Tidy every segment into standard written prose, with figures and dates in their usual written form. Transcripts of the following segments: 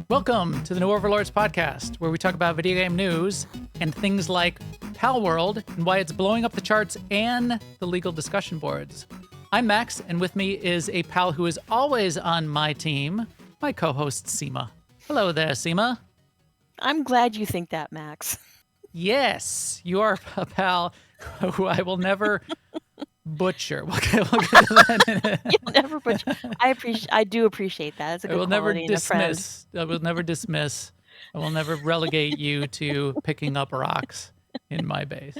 Welcome to the new Overlords Podcast, where we talk about video game news and things like Palworld and why it's blowing up the charts and the legal discussion boards. I'm Max, and with me is a pal who is always on my team, my co-host Sema. Hello there, Sema. I'm glad you think that, Max. Yes, you are a pal who I will never butcher. We'll get to that in a... You'll never butcher. I do appreciate that. It's a good quality in a friend. I will never dismiss. I will never relegate you to picking up rocks in my base.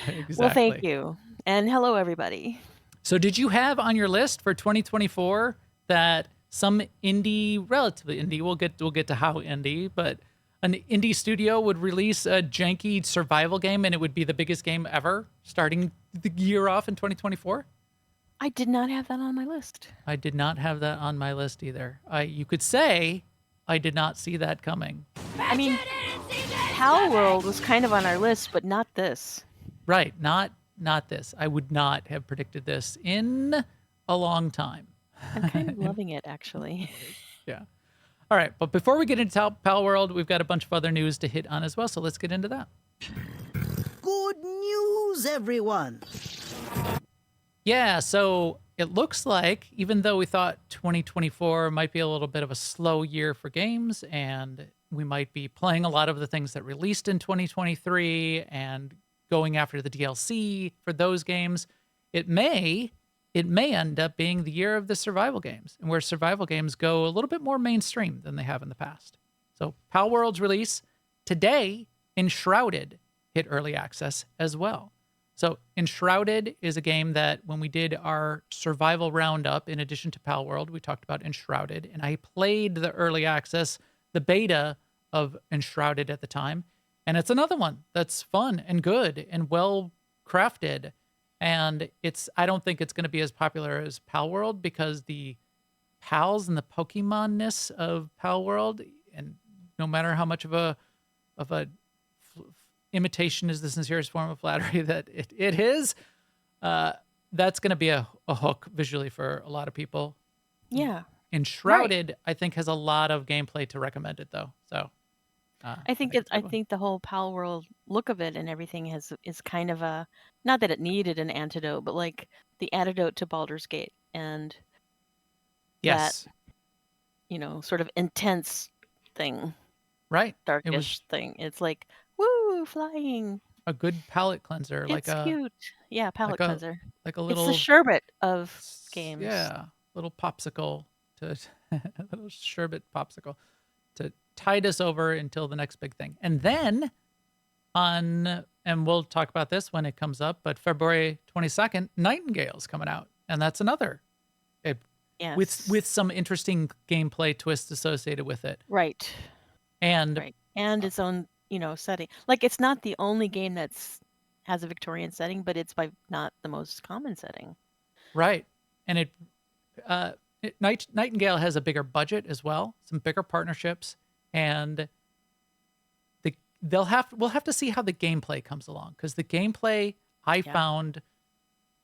Exactly. Well, thank you. And hello, everybody. So did you have on your list for 2024 that some indie, relatively indie, we'll get to how indie, but an indie studio would release a janky survival game and it would be the biggest game ever starting the year off in 2024? I did not have that on my list. I did not have that on my list either. You could say I did not see that coming. I mean, Palworld was kind of on our list, but not this. Right, not this. I would not have predicted this in a long time. I'm kind of loving it, actually. Yeah. All right, but before we get into Palworld, we've got a bunch of other news to hit on as well, so let's get into that. Good news, everyone. Yeah, so it looks like, even though we thought 2024 might be a little bit of a slow year for games, and we might be playing a lot of the things that released in 2023 and going after the DLC for those games, it may end up being the year of the survival games, and where survival games go a little bit more mainstream than they have in the past. So Palworld's release today, Enshrouded, hit early access as well. So Enshrouded is a game that when we did our survival roundup, in addition to Palworld, we talked about Enshrouded, and I played the early access, the beta of Enshrouded at the time, and it's another one that's fun and good and well crafted. And I don't think it's going to be as popular as Palworld because the pals and the Pokemon-ness of Palworld, and no matter how much of a imitation is the sincerest form of flattery that it is, that's going to be a hook visually for a lot of people. Yeah. Enshrouded, right. I think, has a lot of gameplay to recommend it, though. So I think the whole Palworld look of it and everything is kind of a, not that it needed an antidote, but like the antidote to Baldur's Gate and yes, that, sort of intense thing, right? Darkish thing. It's like, woo, flying. A good palate cleanser, It's cute. Yeah, palate cleanser. Like a little. It's the sherbet of games. Yeah, little popsicle a little sherbet popsicle to tide us over until the next big thing. And then and we'll talk about this when it comes up, but February 22nd, Nightingale's coming out. And that's another yes. with some interesting gameplay twists associated with it. Right. And its own, setting. Like, it's not the only game has a Victorian setting, but it's by not the most common setting. Right. And Nightingale has a bigger budget as well, some bigger partnerships, and we'll have to see how the gameplay comes along, because the gameplay I found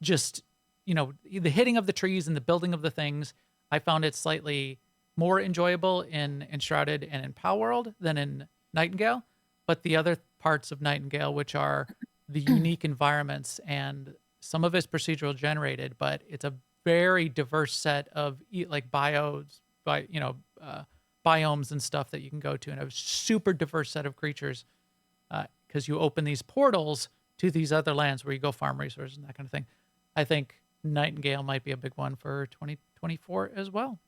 just, the hitting of the trees and the building of the things, I found it slightly more enjoyable in Enshrouded and in Palworld than in Nightingale. But the other parts of Nightingale, which are the unique environments, and some of it's procedural generated, but it's a very diverse set of biomes and stuff that you can go to, and a super diverse set of creatures, because you open these portals to these other lands where you go farm resources and that kind of thing. I think Nightingale might be a big one for 2024 as well.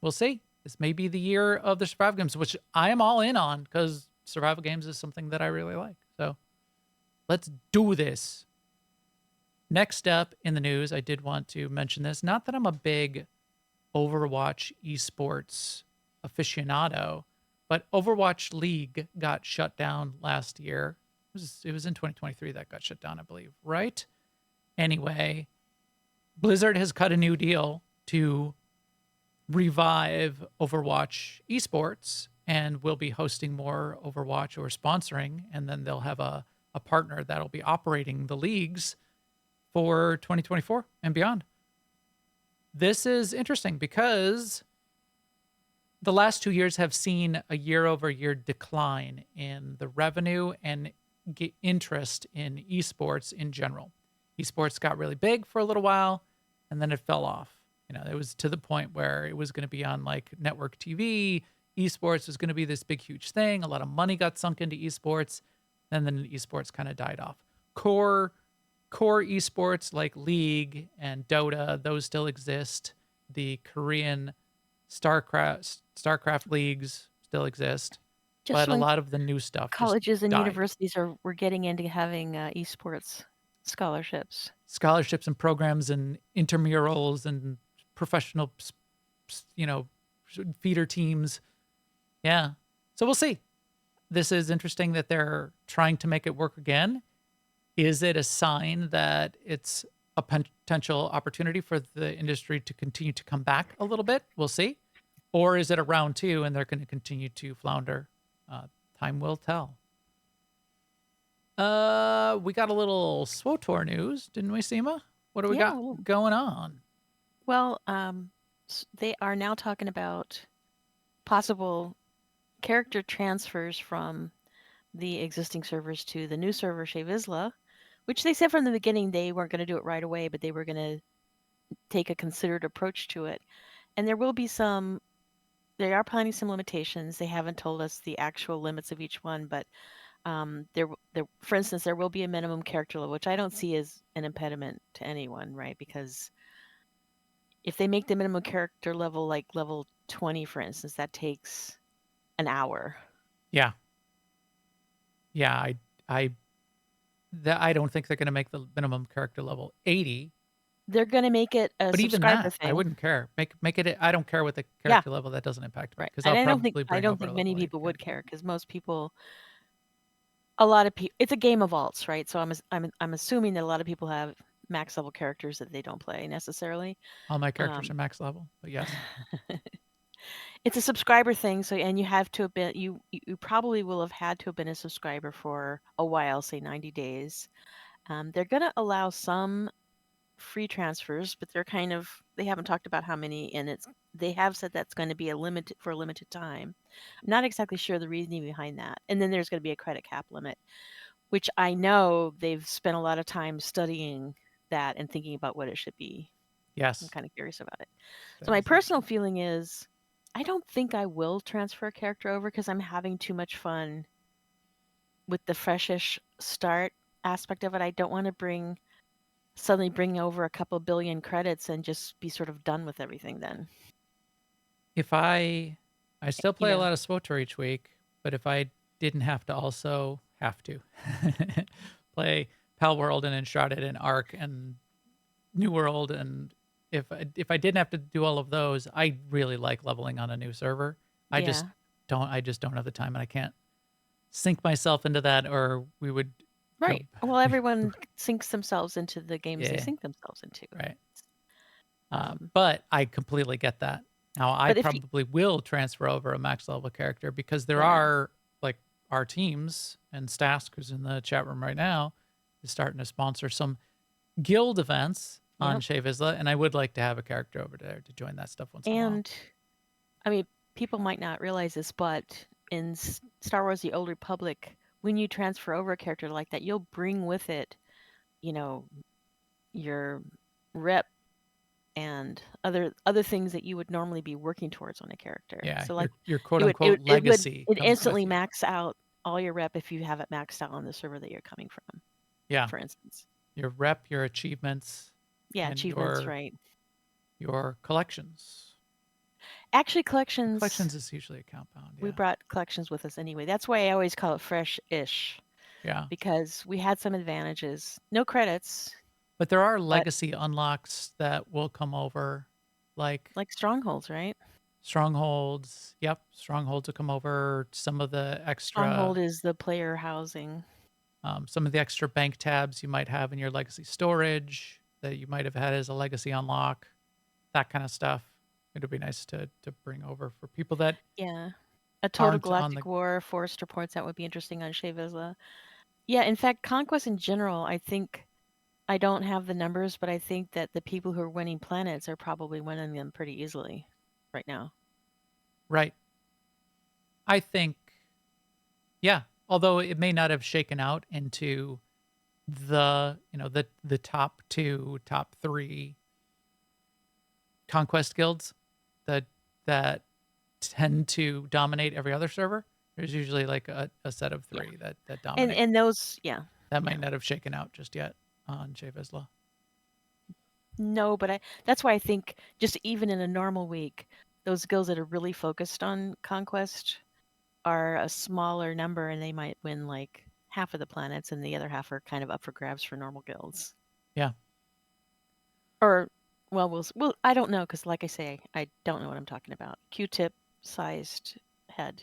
We'll see. This may be the year of the survival games, which I am all in on, because survival games is something that I really like. So let's do this. Next up in the news, I did want to mention this. Not that I'm a big Overwatch esports aficionado, but Overwatch League got shut down last year. It was in 2023 that got shut down, I believe, right? Anyway, Blizzard has cut a new deal to revive Overwatch esports, and will be hosting more Overwatch, or sponsoring, and then they'll have a partner that'll be operating the leagues for 2024 and beyond. This is interesting because the last 2 years have seen a year-over-year decline in the revenue and interest in esports in general. Esports got really big for a little while, and then it fell off. It was to the point where it was going to be on like network TV. Esports was going to be this big, huge thing. A lot of money got sunk into esports, and then esports kind of died off. Core esports like League and Dota, those still exist. The Korean StarCraft leagues still exist, Just but a when lot of the new stuff just colleges and died. universities were getting into having esports scholarships. Scholarships and programs and intramurals and professional, you know, feeder teams. Yeah. So we'll see. This is interesting that they're trying to make it work again. Is it a sign that it's a potential opportunity for the industry to continue to come back a little bit? We'll see. Or is it a round two and they're going to continue to flounder? Time will tell. We got a little SWOTOR news, didn't we, Sema? What do we got going on? Well, they are now talking about possible character transfers from the existing servers to the new server, Shavisla, which they said from the beginning they weren't going to do it right away, but they were going to take a considered approach to it. And there will be they are planning some limitations. They haven't told us the actual limits of each one, but for instance, there will be a minimum character level, which I don't see as an impediment to anyone, right? Because if they make the minimum character level like level 20, for instance, that takes an hour. Yeah. Yeah, I don't think they're going to make the minimum character level 80. They're going to make it a but even subscriber that, thing. I wouldn't care. Make it. I don't care what the character level, that doesn't impact me, Right. because And I'll I don't probably think bring over a many level 8 people would character. care, because most people, a lot of people, it's a game of alts, right? So I'm assuming that a lot of people have max level characters that they don't play necessarily. All my characters are max level, but yes. It's a subscriber thing, so and you have to have been you probably will have had to have been a subscriber for a while, say 90 days. They're going to allow some free transfers, but they haven't talked about how many, and they have said that's going to be a limited time. I'm not exactly sure the reasoning behind that. And then there's going to be a credit cap limit, which I know they've spent a lot of time studying that and thinking about what it should be. Yes. I'm kind of curious about it. So my personal feeling is, I don't think I will transfer a character over because I'm having too much fun with the freshish start aspect of it. I don't want to suddenly bring over a couple billion credits and just be sort of done with everything then. If I still play a lot of SWOTOR each week, but if I didn't have to also play Palworld and Enshrouded and Arc and New World, and if I didn't have to do all of those, I really like leveling on a new server. I just don't have the time, and I can't sink myself into that, or we would. Right. Well, everyone sinks themselves into the games they sink themselves into. Right. But I completely get that. Now, I probably will transfer over a max level character, because there are, like, our teams, and Stask, who's in the chat room right now, is starting to sponsor some guild events on Shavisla, and I would like to have a character over there to join that stuff once in a while. And, I mean, people might not realize this, but in Star Wars The Old Republic, when you transfer over a character like that, you'll bring with it, your rep and other things that you would normally be working towards on a character. Yeah, so like your quote unquote legacy. It instantly max out all your rep if you have it maxed out on the server that you're coming from. Yeah. For instance. Your rep, your achievements. Yeah, achievements, right. Your collections. Actually, collections is usually a compound. Yeah. We brought collections with us anyway. That's why I always call it fresh-ish. Yeah. Because we had some advantages. No credits. But there are legacy unlocks that will come over, like strongholds, right? Strongholds. Yep. Strongholds will come over. Some of the extra. Stronghold is the player housing. Some of the extra bank tabs you might have in your legacy storage that you might have had as a legacy unlock, that kind of stuff. It would be nice to bring over for people that. Yeah. A Total Galactic War, Forrester points out, would be interesting on Shavisla. Yeah, in fact, Conquest in general, I think, I don't have the numbers, but I think that the people who are winning planets are probably winning them pretty easily right now. Right. I think, yeah. Although it may not have shaken out into the top two, top three conquest guilds that that tend to dominate every other server. There's usually like a set of Yeah. three that And dominate. and those, yeah. That Yeah. might not have shaken out just yet on Javisla. No, but that's why I think just even in a normal week, those guilds that are really focused on conquest are a smaller number, and they might win like half of the planets, and the other half are kind of up for grabs for normal guilds. Yeah. Or, well, well, I don't know because, like I say, I don't know what I'm talking about. Q-tip sized head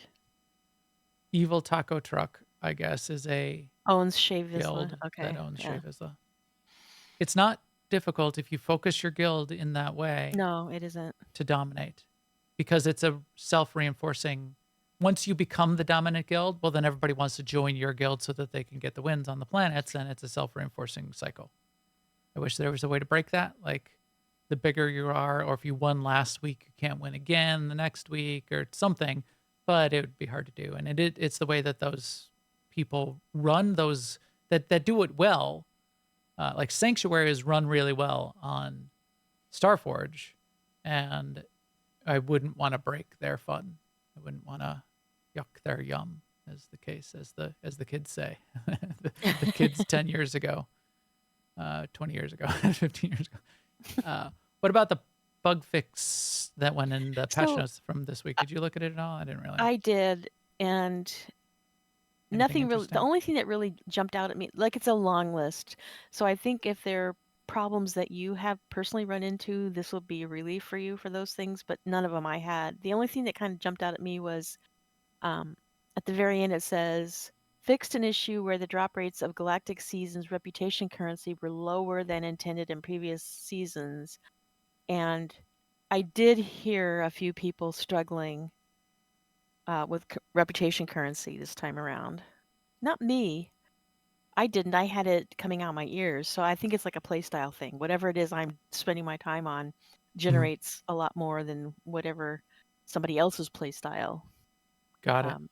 Evil Taco Truck, I guess, is a owns Shea Vizsla. guild that Okay, owns yeah. Javisla. It's not difficult if you focus your guild in that way No, it isn't. to dominate, because it's a self-reinforcing. Once you become the dominant guild, well, then everybody wants to join your guild so that they can get the wins on the planets, and it's a self-reinforcing cycle. I wish there was a way to break that. Like, the bigger you are, or if you won last week, you can't win again the next week or something, but it would be hard to do. And it's the way that those people run those that do it well. Like Sanctuaries run really well on Starforge, and I wouldn't want to break their fun. I wouldn't want to yuck their yum, as the case, as the kids say. the kids 10 years ago, 20 years ago, 15 years ago. What about the bug fix that went in the patch So notes from this week? Did you look at it at all? I didn't really. I did, and Anything nothing really. The interesting? only thing that really jumped out at me, like it's a long list. So I think if there are problems that you have personally run into, this will be a relief for you for those things. But none of them I had. The only thing that kind of jumped out at me was um, at the very end it says fixed an issue where the drop rates of Galactic Season's reputation currency were lower than intended in previous seasons, and I did hear a few people struggling with reputation currency this time around. Not me. I didn't. I had it coming out my ears. So I think it's like a play style thing. Whatever it is I'm spending my time on Mhm. generates a lot more than whatever somebody else's play style Got it. um,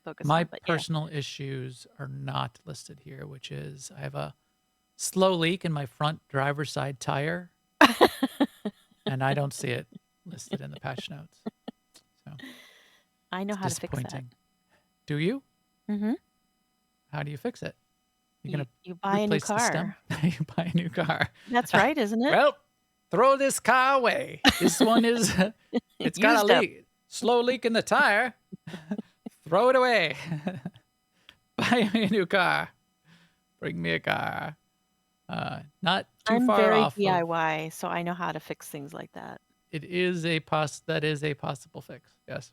focus My on. But yeah. personal issues are not listed here, which is I have a slow leak in my front driver's side tire, and I don't see it listed in the patch notes. So I know it's how to fix that. disappointing. Do you? Mm-hmm. How do you fix it? You're gonna You buy a new replace the stem? car. You buy a new car. That's right, isn't it? Well, throw this car away. This one is, it's got a Used up. leak, slow leak in the tire. Throw it away. Buy me a new car. Bring me a car. Not too I'm far very off of, DIY, so I know how to fix things like that. it is that is a possible fix, yes.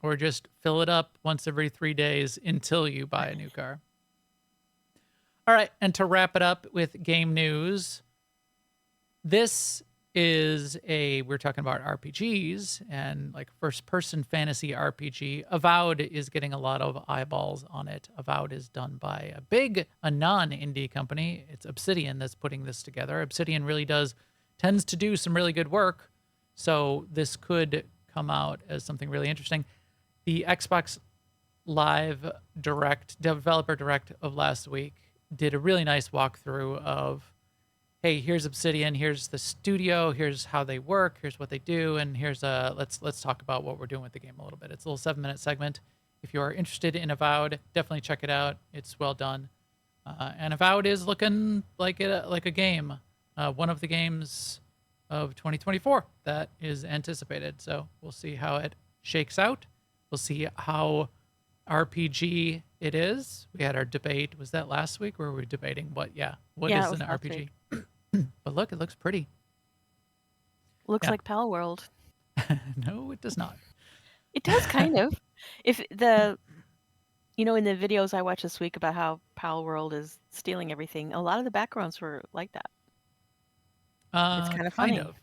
Or just fill it up once every 3 days until you buy a new car. All right, and to wrap it up with game news, this is we're talking about RPGs and like first-person fantasy RPG. Avowed is getting a lot of eyeballs on it. Avowed is done by a non-indie company. It's Obsidian that's putting this together. Obsidian really tends to do some really good work, so this could come out as something really interesting. The Xbox Live Developer Direct of last week did a really nice walkthrough of, hey, here's Obsidian, here's the studio, here's how they work, here's what they do, and here's let's talk about what we're doing with the game a little bit. It's a little 7-minute segment. If you are interested in Avowed, definitely check it out. It's well done, and Avowed is looking like a game, one of the games of 2024 that is anticipated. So we'll see how it shakes out. We'll see how RPG it is. We had our debate. Was that last week? Where were we debating what Yeah, is it an was last RPG? week. But look, it looks pretty. Looks Yeah. like Palworld. No, it does not. It does kind of. If the in the videos I watched this week about how Palworld is stealing everything, a lot of the backgrounds were like that. It's kind of Kind funny. of.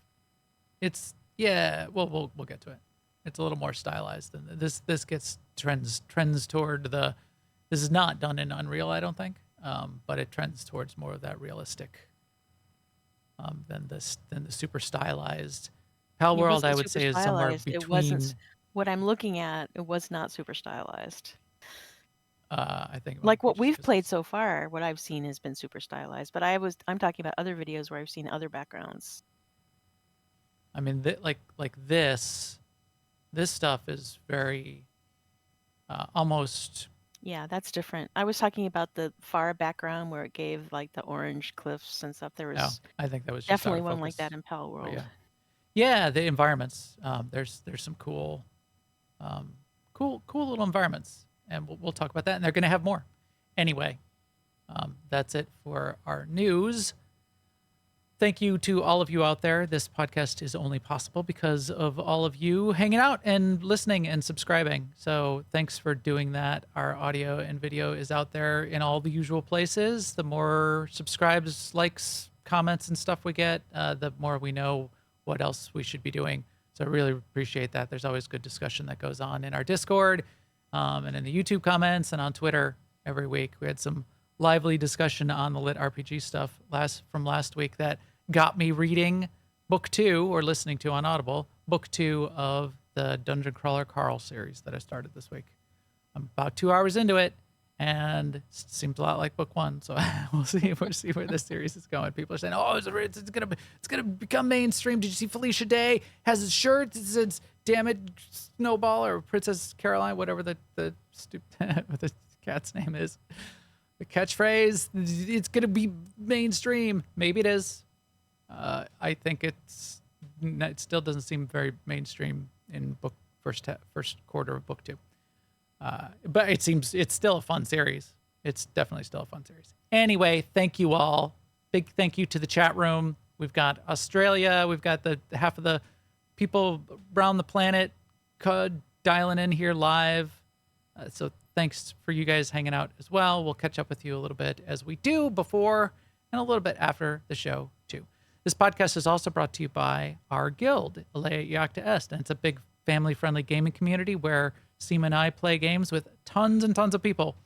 It's Well, we'll get to it. It's a little more stylized than this. This gets trends toward the. This is not done in Unreal, I don't think, but it trends towards more of that realistic than the super stylized It Palworld, I wasn't would super say, is somewhere stylized. It wasn't between. what I'm looking at. It was not super stylized. I think it might Like be what just we've because played it's. so far, what I've seen has been super stylized. But I'm talking about other videos where I've seen other backgrounds. I mean, like this stuff is very almost. Yeah, that's different. I was talking about the far background where it gave like the orange cliffs and stuff. There No, was I think that was just out definitely of one like that focus. in But Palworld. yeah, the environments. There's some cool little environments, and we'll talk about that. And they're going to have more. Anyway, that's it for our news. Thank you to all of you out there. This podcast is only possible because of all of you hanging out and listening and subscribing. So thanks for doing that. Our audio and video is out there in all the usual places. The more subscribes, likes, comments, and stuff we get, the more we know what else we should be doing. So I really appreciate that. There's always good discussion that goes on in our Discord, and in the YouTube comments and on Twitter every week. We had some lively discussion on the lit RPG stuff last week that got me reading book 2, or listening to on Audible, book 2 of the Dungeon Crawler Carl series that I started this week. I'm about 2 hours into it, and it seems a lot like book 1. So we'll see where this series is going. People are saying, "Oh, it's gonna become mainstream." Did you see Felicia Day has a shirt that says "Damn it, Snowball" or Princess Caroline, whatever the what the cat's name is. The catchphrase, "It's gonna be mainstream." Maybe it is. I think it still doesn't seem very mainstream in first quarter of book 2. But it's still a fun series. It's definitely still a fun series. Anyway, thank you all. Big thank you to the chat room. We've got Australia. We've got the half of the people around the planet dialing in here live. So thanks for you guys hanging out as well. We'll catch up with you a little bit as we do before and a little bit after the show too. This podcast is also brought to you by our guild, Alea Iacta Est, and it's a big family-friendly gaming community where Sema and I play games with tons and tons of people.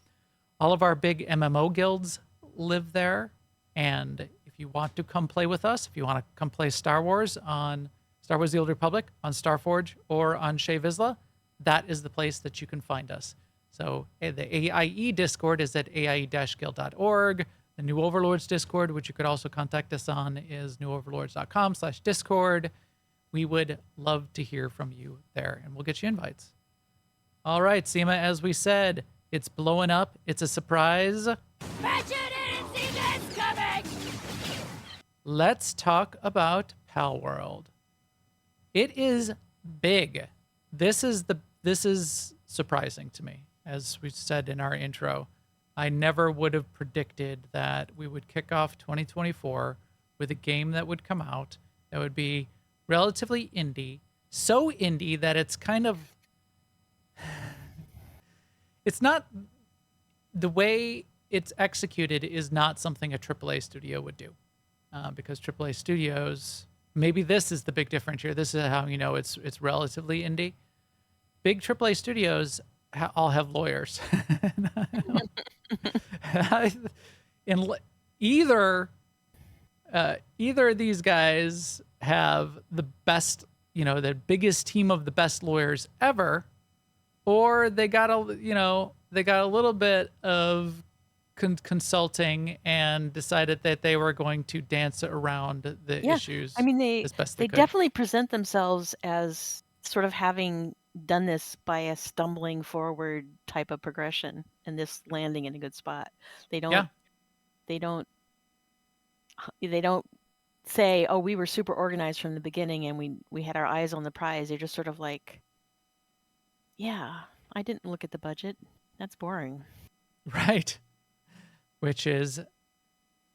All of our big MMO guilds live there, and if you want to come play with us, if you want to come play Star Wars on Star Wars: The Old Republic, on Starforge, or on Shea Vizsla, that is the place that you can find us. So the AIE Discord is at aie-guild.org. The New Overlords Discord, which you could also contact us on, is newoverlords.com/Discord. We would love to hear from you there, and we'll get you invites. All right, Sema, as we said, it's blowing up. It's a surprise. Bet you didn't see this coming! Let's talk about Palworld. It is big. This is surprising to me, as we said in our intro. I never would have predicted that we would kick off 2024 with a game that would come out that would be relatively indie, so indie that it's kind of, it's not, the way it's executed is not something a AAA studio would do, because AAA studios, maybe this is the big difference here. This is how you know it's relatively indie. Big AAA studios all have lawyers. And either of these guys have the best, the biggest team of the best lawyers ever, or they got a little bit of consulting and decided that they were going to dance around the Yeah, issues I mean they as best they they could. definitely present themselves as sort of having done this by a stumbling forward type of progression and this landing in a good spot. They don't Yeah. they don't they don't say, "Oh, we were super organized from the beginning and we had our eyes on the prize." They're just sort of like, "Yeah, I didn't look at the budget. That's boring." Right. Which is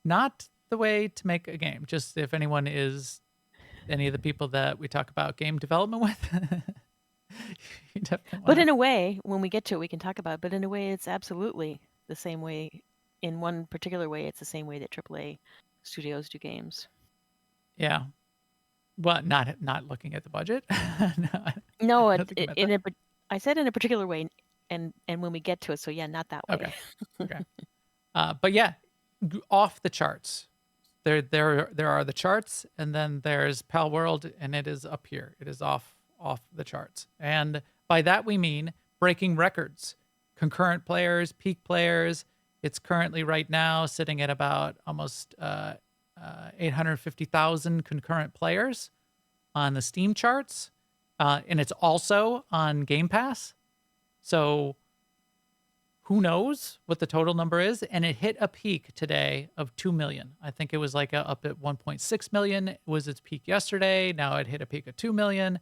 not the way to make a game. Just if anyone is any of the people that we talk about game development with, you definitely But want in a way, when we get to it, we can talk about it. But in a way, it's absolutely the same way. In one particular way, it's the same way that AAA studios do games. yeah. Well, not looking at the budget. No, I don't think I meant that. I said in a particular way, and when we get to it, so yeah, not that way. Okay. Okay. But yeah, off the charts. there are the charts, and then there's Palworld, and it is up here. It is off the charts. And by that we mean breaking records, concurrent players, peak players. It's currently right now sitting at about almost 850,000 concurrent players on the Steam charts. And it's also on Game Pass. So who knows what the total number is? And it hit a peak today of 2 million. I think it was like up at 1.6 million. It was its peak yesterday. Now it hit a peak of 2 million.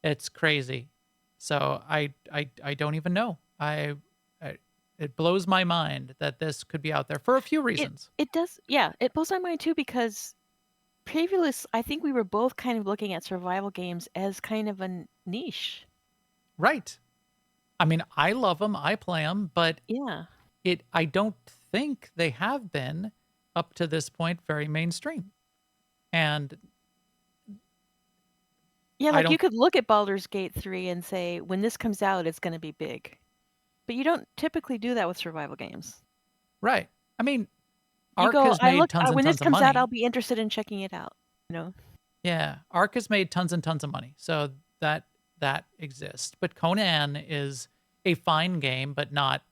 It's crazy. So I don't even know. It blows my mind that this could be out there for a few reasons. It does. Yeah, it blows my mind too because I think we were both kind of looking at survival games as kind of a niche. Right. I mean, I love them. I play them, but Yeah. I don't think they have been up to this point very mainstream. And Yeah, I like you don't could look at Baldur's Gate 3 and say, when this comes out, it's going to be big. But you don't typically do that with survival games. right. I mean, You Ark go, has made tons and when this tons of comes out, money. I'll be interested in checking it out. You know? Yeah, Ark has made tons and tons of money, so that exists. But Conan is a fine game, but not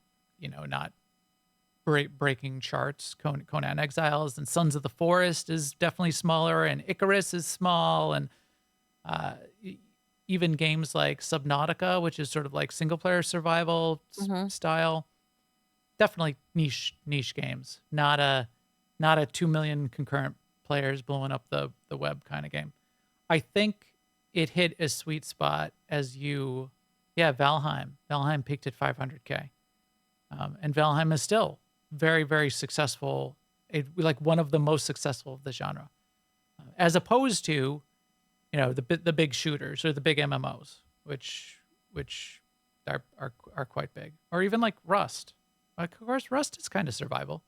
breaking charts. Conan Exiles and Sons of the Forest is definitely smaller, and Icarus is small, and even games like Subnautica, which is sort of like single player survival style, definitely niche games. Not a 2 million concurrent players blowing up the web kind of game. I think it hit a sweet spot Valheim. Valheim peaked at 500K. And Valheim is still very, very successful, like one of the most successful of the genre, as opposed to, the big shooters or the big MMOs, which are quite big, or even like Rust. Like, of course, Rust is kind of survival,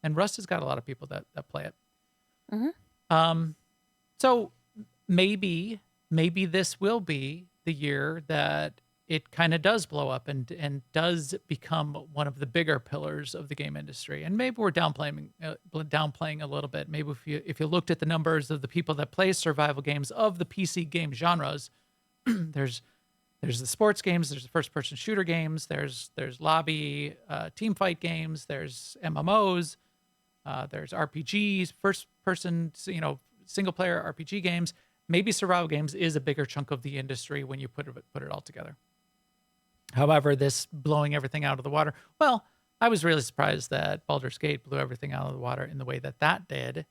and Rust has got a lot of people that play it. So maybe this will be the year that it kind of does blow up and does become one of the bigger pillars of the game industry. And maybe we're downplaying a little bit. Maybe if you looked at the numbers of the people that play survival games of the PC game genres, there's the sports games, there's the first person shooter games, there's lobby team fight games, there's MMOs, there's RPGs, first person, single player RPG games. Maybe survival games is a bigger chunk of the industry when you put it all together. However, this blowing everything out of the water, well, I was really surprised that Baldur's Gate blew everything out of the water in the way that did,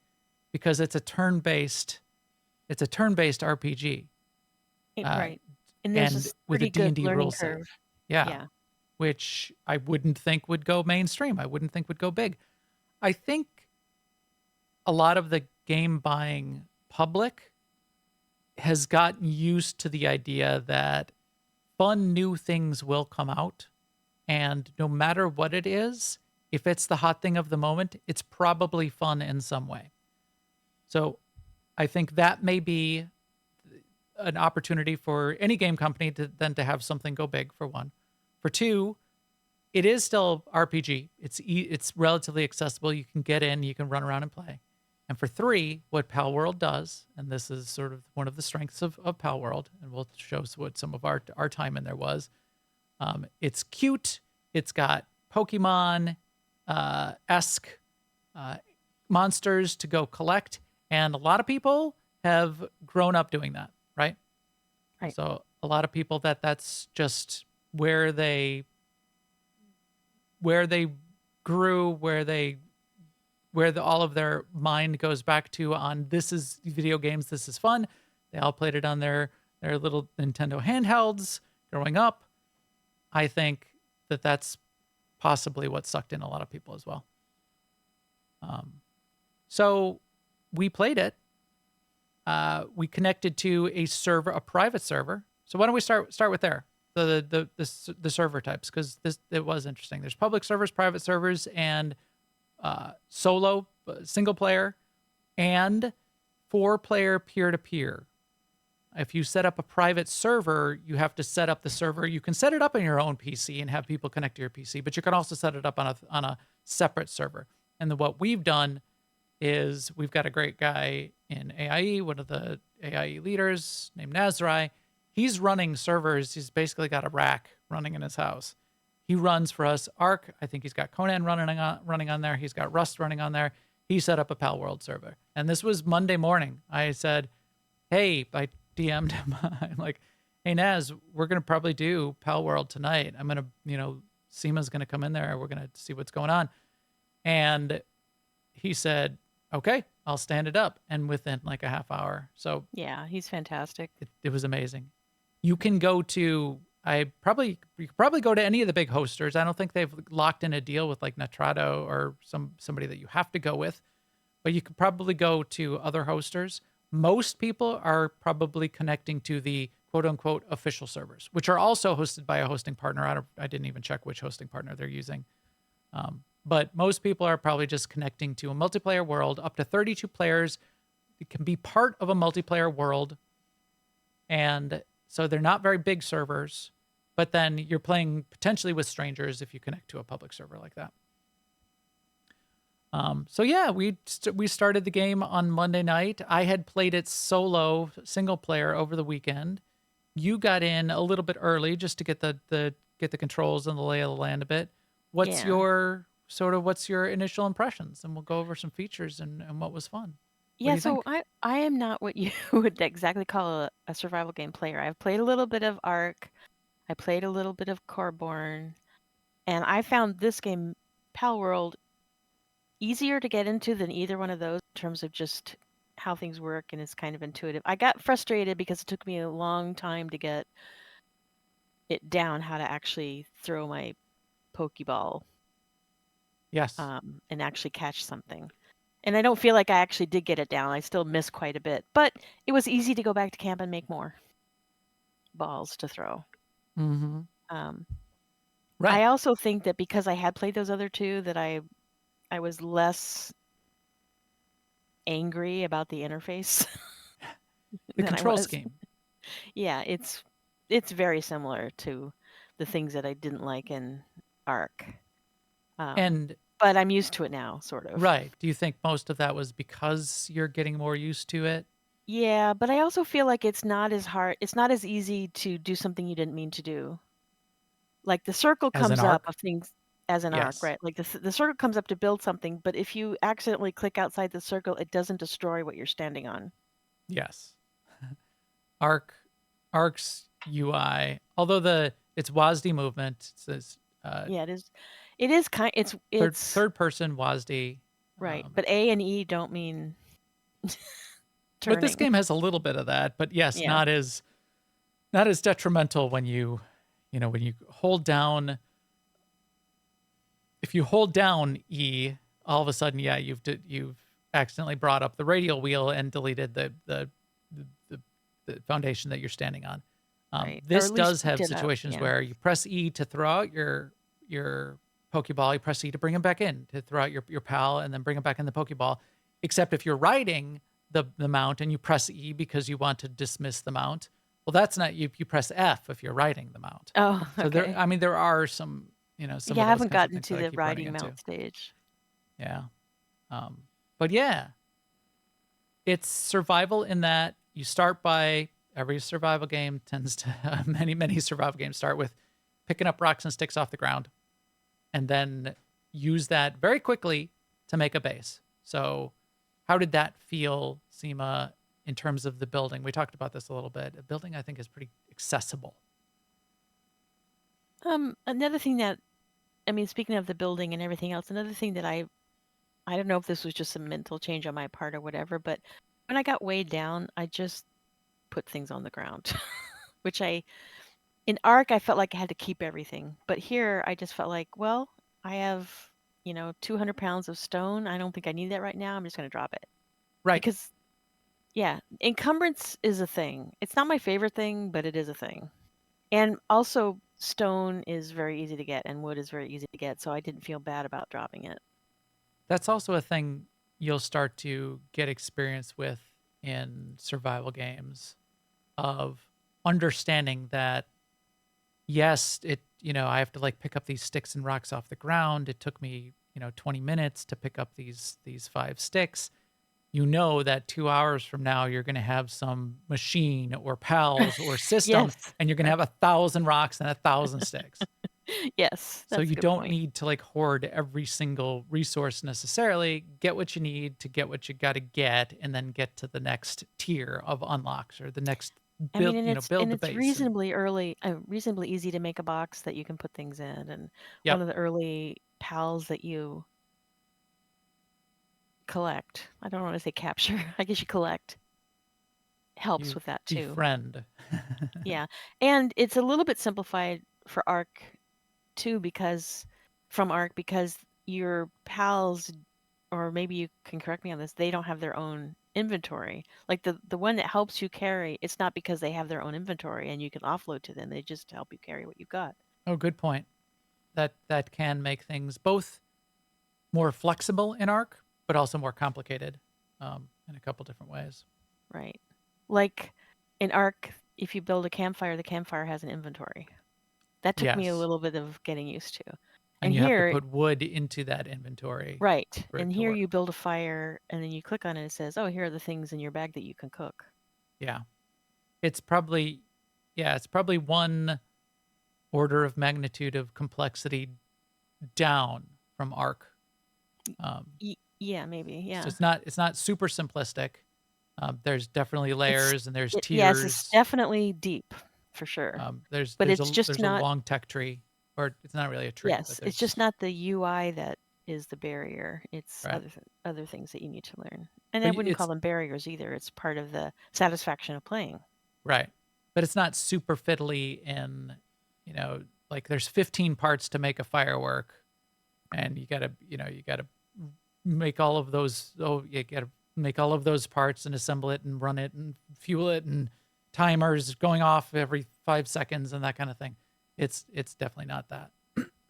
because it's a turn-based RPG. Right. And there's and this with a pretty good D&D learning rule set. curve. Yeah. Which I wouldn't think would go mainstream. I wouldn't think would go big. I think a lot of the game buying public has gotten used to the idea that fun new things will come out, and no matter what it is, if it's the hot thing of the moment, it's probably fun in some way. So I think that may be an opportunity for any game company to have something go big, for one. For two, it is still RPG. It's relatively accessible. You can get in, you can run around and play. And for three, what Palworld does, and this is sort of one of the strengths of Palworld, and we'll show what some of our time in there was. It's cute. It's got Pokemon esque monsters to go collect, and a lot of people have grown up doing that, right? Right. So a lot of people that's just where they grew, where all of their mind goes back to on this is video games, this is fun. They all played it on their little Nintendo handhelds growing up. I think that's possibly what sucked in a lot of people as well. So we played it. We connected to a private server. So why don't we start with there? The server types, because it was interesting. There's public servers, private servers, and solo, single player, and 4-player peer-to-peer. If you set up a private server, you have to set up the server. You can set it up on your own PC and have people connect to your PC, but you can also set it up on a separate server. And what we've done is we've got a great guy in AIE, one of the AIE leaders named Nazrai. He's running servers. He's basically got a rack running in his house. He runs for us Arc. I think he's got Conan running on there. He's got Rust running on there. He set up a Palworld server. And this was Monday morning. I said, hey, I DM'd him. I'm like, hey, Naz, we're going to probably do Palworld tonight. I'm going to, Sema's going to come in there. We're going to see what's going on. And he said, okay, I'll stand it up. And within like a half hour. So Yeah, he's fantastic. it was amazing. You can go to, you could probably go to any of the big hosters. I don't think they've locked in a deal with like Netrado or somebody that you have to go with, but you could probably go to other hosters. Most people are probably connecting to the quote unquote official servers, which are also hosted by a hosting partner. I didn't even check which hosting partner they're using. But most people are probably just connecting to a multiplayer world. Up to 32 players it can be part of a multiplayer world. And so they're not very big servers, but then you're playing potentially with strangers if you connect to a public server like that. So yeah, we started the game on Monday night. I had played it solo, single player over the weekend. You got in a little bit early just to get the controls and the lay of the land a bit. What's Yeah. your initial impressions? And we'll go over some features and what was fun. What do Yeah, you so think? I am not what you would exactly call a survival game player. I've played a little bit of Ark. I played a little bit of Corborn, and I found this game, Palworld, easier to get into than either one of those in terms of just how things work, and it's kind of intuitive. I got frustrated because it took me a long time to get it down how to actually throw my Pokeball Yes. and actually catch something. And I don't feel like I actually did get it down. I still miss quite a bit, but it was easy to go back to camp and make more balls to throw. Mm-hmm. Um, Right. I also think that because I had played those other two, that I was less angry about the interface The than I control was. scheme. Yeah, it's very similar to the things that I didn't like in Arc. And But I'm used to it now, sort of. right. Do you think most of that was because you're getting more used to it Yeah, but I also feel like it's not as hard. It's not as easy to do something you didn't mean to do. Like the circle as an comes up arc? of things as an arc, Yes. right? Like the circle comes up to build something, but if you accidentally click outside the circle, it doesn't destroy what you're standing on. Yes. Arc Arc's UI, although it's WASD movement, it says Yeah, it is. It is it's third person WASD. right, but A and E don't mean But this turning. game has a little bit of that, but yes, Yeah. not as detrimental when when you hold down. If you hold down E, all of a sudden, yeah, you've accidentally brought up the radial wheel and deleted the foundation that you're standing on. Right. Or This at least does have did that. situations Yeah. where you press E to throw out your Pokeball, you press E to bring him back in, to throw out your pal, and then bring him back in the Pokeball. Except if you're riding the mount and you press E because you want to dismiss the mount, well, that's not you. You press F if you're riding the mount. Oh, So okay. there are some some Yeah, of I those haven't kinds of gotten things to that I the keep running riding into. mount stage. Yeah. But yeah, it's survival in that you start by every survival game tends to many survival games start with picking up rocks and sticks off the ground and then use that very quickly to make a base. So how did that feel, Sema, in terms of the building? We talked about this a little bit. A building I think is pretty accessible. Another thing that I mean, speaking of the building and everything else, another thing that I don't know if this was just a mental change on my part or whatever, but when I got weighed down, I just put things on the ground, which in Arc, I felt like I had to keep everything. But here, I just felt like, well, I have, 200 pounds of stone. I don't think I need that right now. I'm just going to drop it. Right. Because, yeah, encumbrance is a thing. It's not my favorite thing, but it is a thing. And also, stone is very easy to get, and wood is very easy to get. So I didn't feel bad about dropping it. That's also a thing you'll start to get experience with in survival games of understanding that yes, I have to like pick up these sticks and rocks off the ground. It took me, 20 minutes to pick up these 5 sticks, you know that 2 hours from now you're going to have some machine or pals or system, Yes. and you're going to have 1,000 rocks and 1,000 sticks. Yes, So that's a you good don't point. need to like hoard every single resource necessarily. Get what you need to get what you got to get, and then get to the next tier of unlocks or the next I mean, build. and it's Build the base. reasonably easy to make a box that you can put things in, and Yep. one of the early pals that you collect. I don't want to say capture. I guess you collect. Helps You with that too. befriend. Yeah. And it's a little bit simplified for Arc too, because your pals, or maybe you can correct me on this, they don't have their own inventory. Like the one that helps you carry, it's not because they have their own inventory and you can offload to them. They just help you carry what you've got. Oh, good point. That can make things both more flexible in Arc, but also more complicated in a couple different ways. Right. Like in Arc, if you build a campfire, the campfire has an inventory. That took me a Yes. little bit of getting used to. And you have to here, put wood into that inventory. right. for it And to here work. you build a fire and then you click on it and it says, oh, here are the things in your bag that you can cook. Yeah. It's probably one order of magnitude of complexity down from Arc. Yeah, maybe. Yeah. So it's not super simplistic. There's definitely layers and there's tiers. Yes, it's definitely deep for sure. There's but there's it's a just there's not. a long tech tree, or it's not really a tree. Yes, But it's just not the UI that is the barrier. It's Right. other things that you need to learn. And But I wouldn't call it's them barriers either. It's part of the satisfaction of playing. right. But it's not super fiddly in, like there's 15 parts to make a firework, and you gotta make all of those. Oh, you gotta make all of those parts and assemble it and run it and fuel it and timers going off every 5 seconds and that kind of thing. It's definitely not that.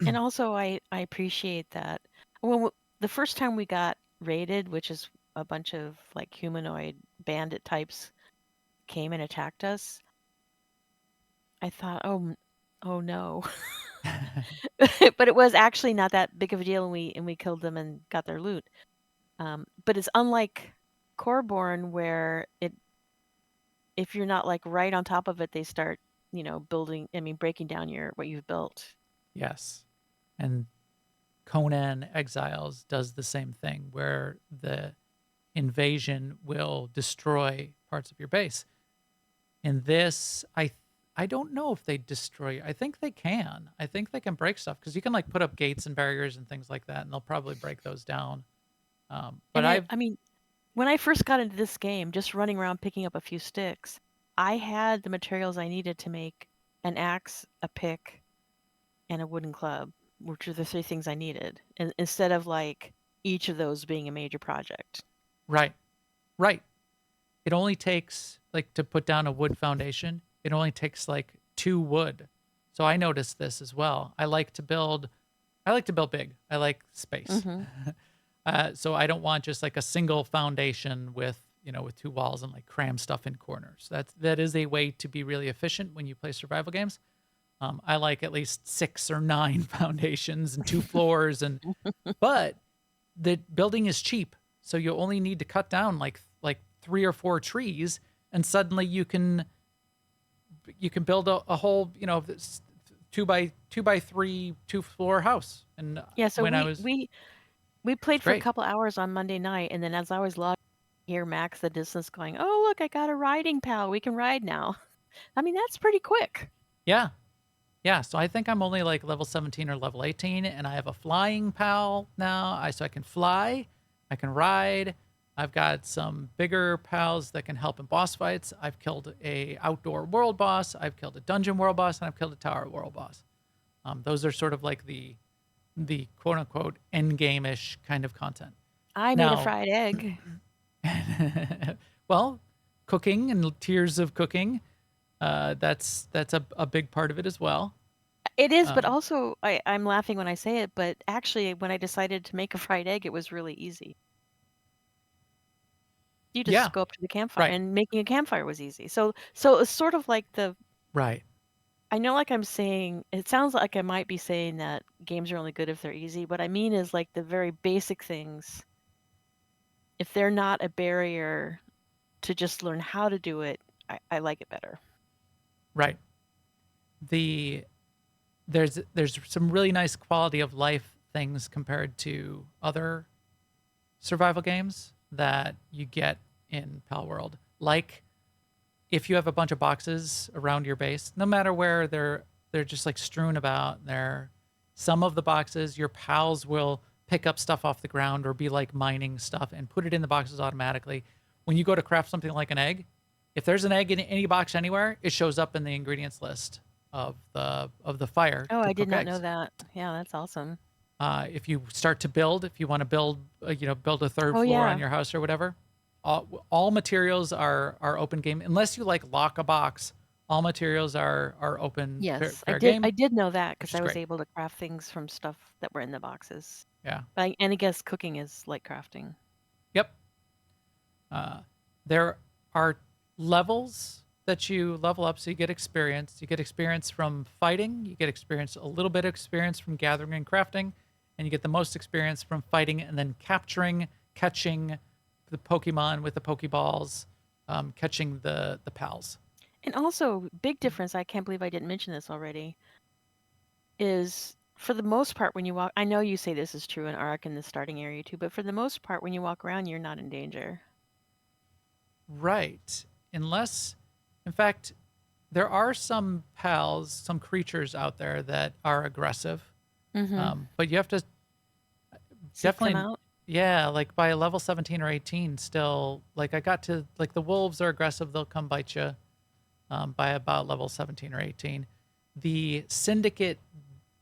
And also, I appreciate that. Well, the first time we got raided, which is a bunch of like humanoid bandit types came and attacked us, I thought, oh no. But it was actually not that big of a deal, and we killed them and got their loot. But it's unlike Coreborn, where if you're not like right on top of it, they start breaking down what you've built. Yes. And Conan Exiles does the same thing, where the invasion will destroy parts of your base. In this, I don't know if they destroy. I think they can. I think they can break stuff, because you can like put up gates and barriers and things like that, and they'll probably break those down. But When I first got into this game, just running around picking up a few sticks, I had the materials I needed to make an axe, a pick, and a wooden club, which are the 3 things I needed, and instead of like each of those being a major project. Right. It only takes like to put down a wood foundation. It only takes like 2 wood. So I noticed this as well. I like to build big. I like space. So I don't want just like a single foundation with 2 walls and like cram stuff in corners. That is a way to be really efficient when you play survival games. I like at least 6 or 9 foundations and 2 floors, but the building is cheap, so you only need to cut down like 3 or 4 trees, and suddenly you can build a whole 2 by 3 2-floor house. And Yeah, so when we played for a great. couple hours on Monday night, and then as I was logged, hear Max the distance going, "Oh look, I got a riding pal. We can ride now." I mean, that's pretty quick. Yeah, so I think I'm only like level 17 or level 18, and I have a flying pal now. So I can fly, I can ride. I've got some bigger pals that can help in boss fights. I've killed a outdoor world boss, I've killed a dungeon world boss, and I've killed a tower world boss. Those are sort of like the quote unquote end game-ish kind of content. I made a fried egg. Well, cooking and tiers of cooking. That's a big part of it as well. It is, but also I'm laughing when I say it, but actually when I decided to make a fried egg, it was really easy. You just Yeah, go up to the campfire, right. and making a campfire was easy. So it's sort of like Right. I know, like I'm saying, it sounds like I might be saying that games are only good if they're easy. What I mean is like the very basic things, if they're not a barrier to just learn how to do it, I like it better. Right. The there's some really nice quality of life things compared to other survival games that you get in Palworld. Like if you have a bunch of boxes around your base, no matter where they're just like strewn about there. Some of the boxes your pals will pick up stuff off the ground or be like mining stuff and put it in the boxes automatically. When you go to craft something like an egg, if there's an egg in any box anywhere, it shows up in the ingredients list of the fire Oh, to I did cook not know eggs. that. Yeah, that's awesome. If you start to build, if you want to build, build a third Oh, floor on yeah. your house or whatever, all materials are open game unless you like lock a box. All materials are open Yes, fair game, I did know that which because is I was great. able to craft things from stuff that were in the boxes. Yeah. And I guess cooking is like crafting. Yep. There are levels that you level up, so you get experience. You get experience from fighting. You get experience, a little bit of experience from gathering and crafting, and you get the most experience from fighting and then capturing, catching the Pokemon with the Pokeballs, catching the pals. And also, big difference, I can't believe I didn't mention this already, is for the most part when you walk, I know you say this is true in Ark in the starting area too, but for the most part when you walk around, you're not in danger. Right. Unless, in fact, there are some pals, some creatures out there that are aggressive, Mm-hmm. but you have to Seek them definitely, out. yeah, like by level 17 or 18, still, like I got to, like the wolves are aggressive, they'll come bite you by about level 17 or 18. The syndicate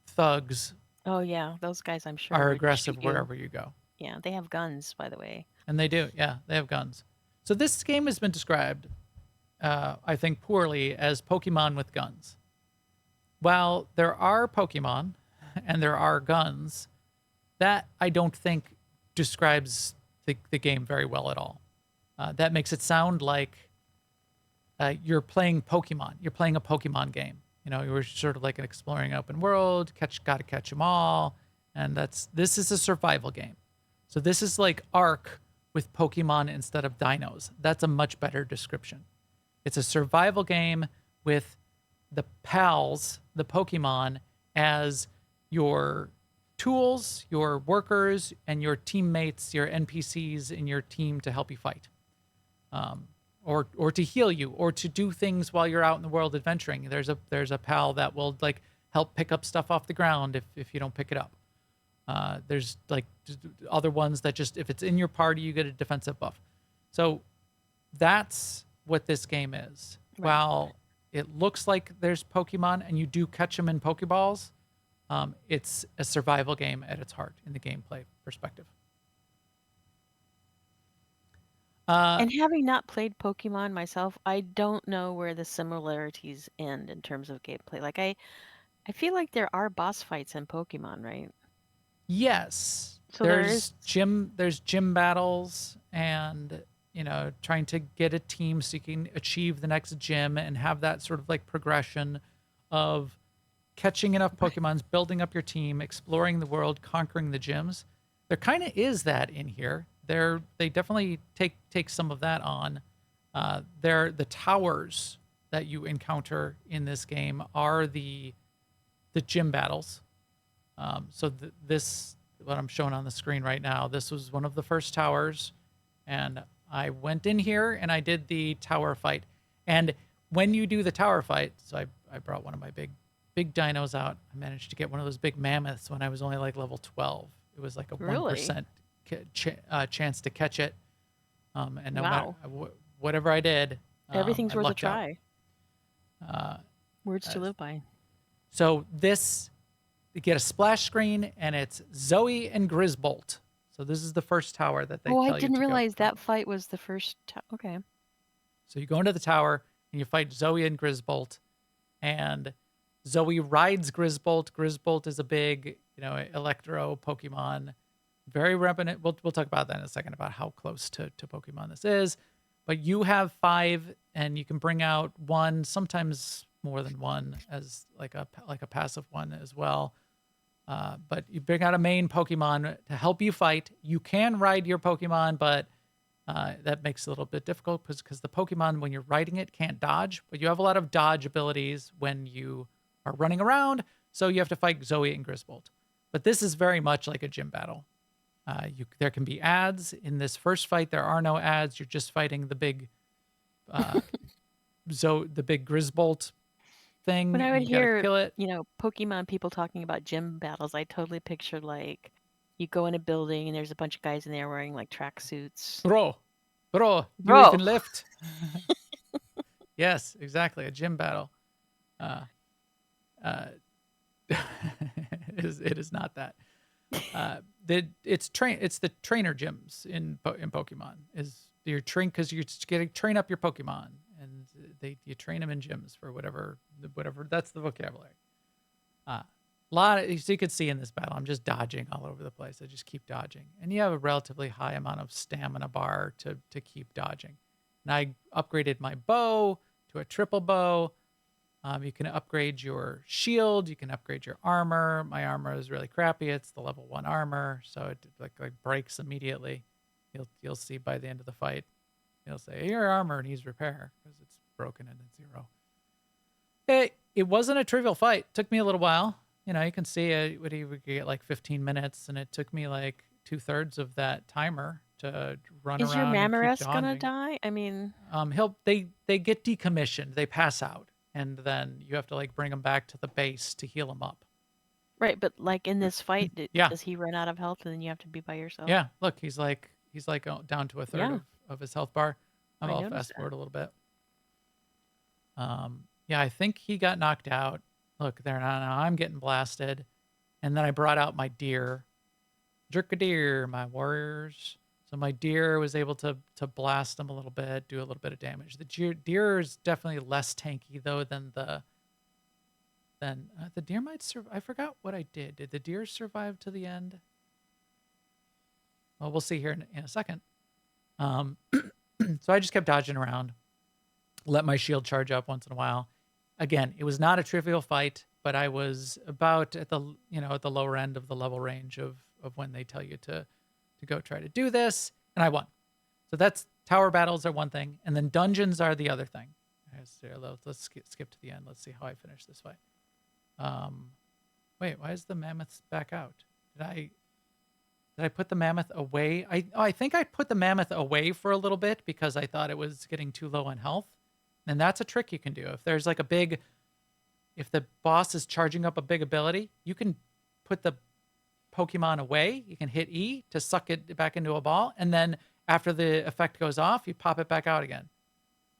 thugs Oh yeah, those guys I'm sure are would aggressive shoot you. wherever you go. Yeah, they have guns, by the way. And they do, yeah, they have guns. So this game has been described, I think, poorly as Pokemon with guns. While there are Pokemon and there are guns, that I don't think describes the game very well at all. That makes it sound like you're playing Pokemon. You're playing a Pokemon game. You know, you're sort of like an exploring open world, gotta catch them all. And this is a survival game. So this is like Ark with Pokemon instead of dinos. That's a much better description. It's a survival game with the pals, the Pokemon, as your tools, your workers, and your teammates, your NPCs in your team to help you fight, or to heal you, or to do things while you're out in the world adventuring. There's a pal that will like help pick up stuff off the ground if you don't pick it up. There's like other ones that just if it's in your party, you get a defensive buff. So that's what this game is. Right. While it looks like there's Pokemon and you do catch them in Pokeballs, it's a survival game at its heart in the gameplay perspective. And having not played Pokemon myself, I don't know where the similarities end in terms of gameplay. Like I feel like there are boss fights in Pokemon, right? Yes, So there is. there's gym battles and trying to get a team so you can achieve the next gym and have that sort of like progression of catching enough Pokemons, building up your team, exploring the world, conquering the gyms. There kind of is that in here. They definitely take some of that on. The towers that you encounter in this game are the gym battles. This what I'm showing on the screen right now. This was one of the first towers, and I went in here and I did the tower fight. And when you do the tower fight, so I brought one of my big dinos out. I managed to get one of those big mammoths when I was only like level 12. It was like a Really? 1% chance to catch it. And no Wow. matter whatever I did, Everything's I worth a lucked out. try. Words to live by. So you get a splash screen, and it's Zoe and Grisbolt. So this is the first tower that they Oh, tell I you didn't to go realize from. that fight was the first. Okay. So you go into the tower, and you fight Zoe and Grisbolt, and Zoe rides Grisbolt. Grisbolt is a big, Electro Pokemon, very reminiscent. We'll talk about that in a second about how close to Pokemon this is. But you have 5, and you can bring out 1, sometimes more than one as like a passive one as well. But you bring out a main Pokemon to help you fight. You can ride your Pokemon, but that makes it a little bit difficult because the Pokemon, when you're riding it, can't dodge. But you have a lot of dodge abilities when you are running around. So you have to fight Zoe and Griswold. But this is very much like a gym battle. There can be ads. In this first fight, there are no ads. You're just fighting the big the big Grisbolt thing. When I And would you gotta hear, kill it. Pokemon people talking about gym battles, I totally pictured like you go in a building and there's a bunch of guys in there wearing like tracksuits. Bro, you Bro. even lift. Yes, exactly. A gym battle. Uh, uh, it is not that. It's the trainer gyms in Pokemon. Is your train because you're just getting train up your Pokemon, and you train them in gyms for whatever that's the vocabulary. So you could see in this battle, I'm just dodging all over the place. I just keep dodging, and you have a relatively high amount of stamina bar to keep dodging. And I upgraded my bow to a triple bow. You can upgrade your shield. You can upgrade your armor. My armor is really crappy. It's the level 1 armor, so it like breaks immediately. You'll see by the end of the fight. It'll say your armor needs repair because it's broken and it's 0. It wasn't a trivial fight. It took me a little while. You can see it would get like 15 minutes, and it took me like 2/3 of that timer to run Is your around and keep Mamoresk gonna dodging. die? I mean, They get decommissioned. They pass out, and then you have to like bring them back to the base to heal them up. right, but like in this fight, Yeah. does he run out of health and then you have to be by yourself? Yeah, look, he's like down to a third Yeah. of his health bar. I I'll noticed fast that. forward a little bit. Yeah, I think he got knocked out. Look, there now I'm getting blasted, and then I brought out my deer, Jerkadeer, my warriors. So my deer was able to blast them a little bit, do a little bit of damage. The deer is definitely less tanky though than the deer might survive. I forgot what I did. Did the deer survive to the end? Well, we'll see here in a second. So I just kept dodging around, let my shield charge up once in a while. Again, it was not a trivial fight, but I was about at the lower end of the level range of when they tell you to go try to do this, and I won. So that's tower battles are one thing, and then dungeons are the other thing. Let's skip to the end. Let's see how I finish this fight. Wait, why is the mammoth back out? Did I put the mammoth away? I think I put the mammoth away for a little bit because I thought it was getting too low on health. And that's a trick you can do. If there's like if the boss is charging up a big ability, you can put the Pokemon away. You can hit E to suck it back into a ball. And then after the effect goes off, you pop it back out again.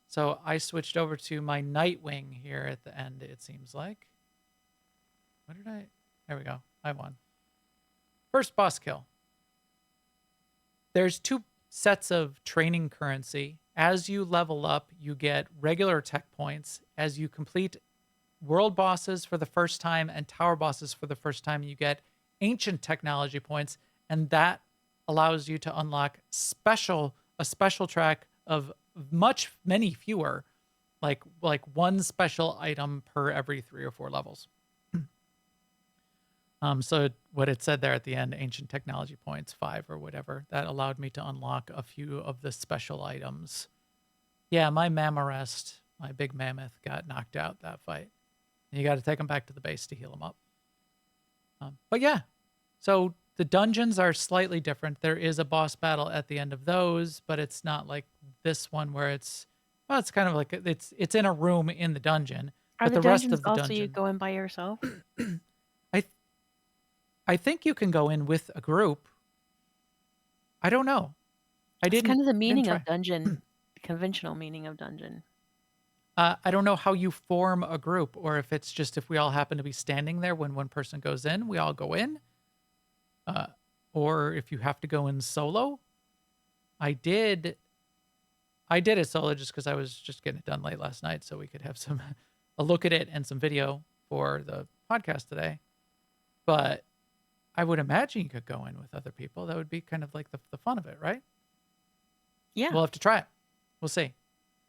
So I switched over to my Nightwing here at the end, it seems like. There we go. I won. First boss kill. There's 2 sets of training currency. As you level up, you get regular tech points. As you complete world bosses for the first time and tower bosses for the first time, you get ancient technology points, and that allows you to unlock a special track of many fewer, like 1 special item per every 3 or 4 levels. So what it said there at the end, ancient technology points, 5 or whatever, that allowed me to unlock a few of the special items. Yeah, my Mammorest, my big mammoth, got knocked out that fight. And you got to take him back to the base to heal him up. But yeah, so the dungeons are slightly different. There is a boss battle at the end of those, but it's not like this one where it's kind of like it's in a room in the dungeon. Are But the the rest dungeons of the also dungeon, you go in by yourself? I think you can go in with a group. I don't know. It's kind of the meaning try. of dungeon, conventional meaning of dungeon. I don't know how you form a group, or if it's just if we all happen to be standing there when one person goes in, we all go in. Or if you have to go in solo. I did it solo just because I was just getting it done late last night, so we could have a look at it and some video for the podcast today. But I would imagine you could go in with other people. That would be kind of like the fun of it, right? Yeah. We'll have to try it. We'll see.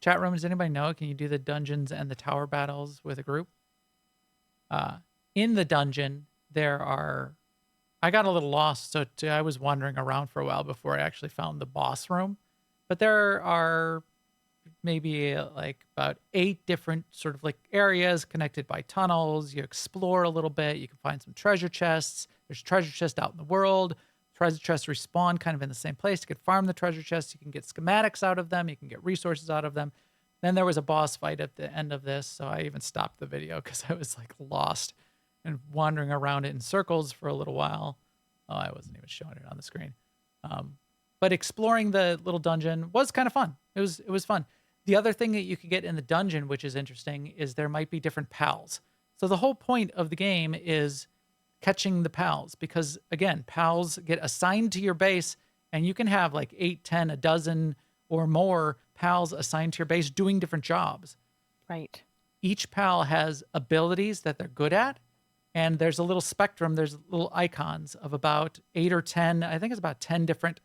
Chat room, does anybody know? Can you do the dungeons and the tower battles with a group? In the dungeon, I got a little lost, so I was wandering around for a while before I actually found the boss room. But there are maybe like about 8 different sort of like areas connected by tunnels. You explore a little bit. You can find some treasure chests. There's treasure chests out in the world. Treasure chests respawn kind of in the same place. You can farm the treasure chests. You can get schematics out of them. You can get resources out of them. Then there was a boss fight at the end of this, so I even stopped the video because I was like lost and wandering around it in circles for a little while. Oh, I wasn't even showing it on the screen. But exploring the little dungeon was kind of fun. It was fun. The other thing that you could get in the dungeon, which is interesting, is there might be different pals. So the whole point of the game is catching the pals because, again, pals get assigned to your base, and you can have like 8, 10, a dozen or more pals assigned to your base doing different jobs. Right. Each pal has abilities that they're good at, and there's a little spectrum. There's little icons of about 8 or 10. I think it's about 10 different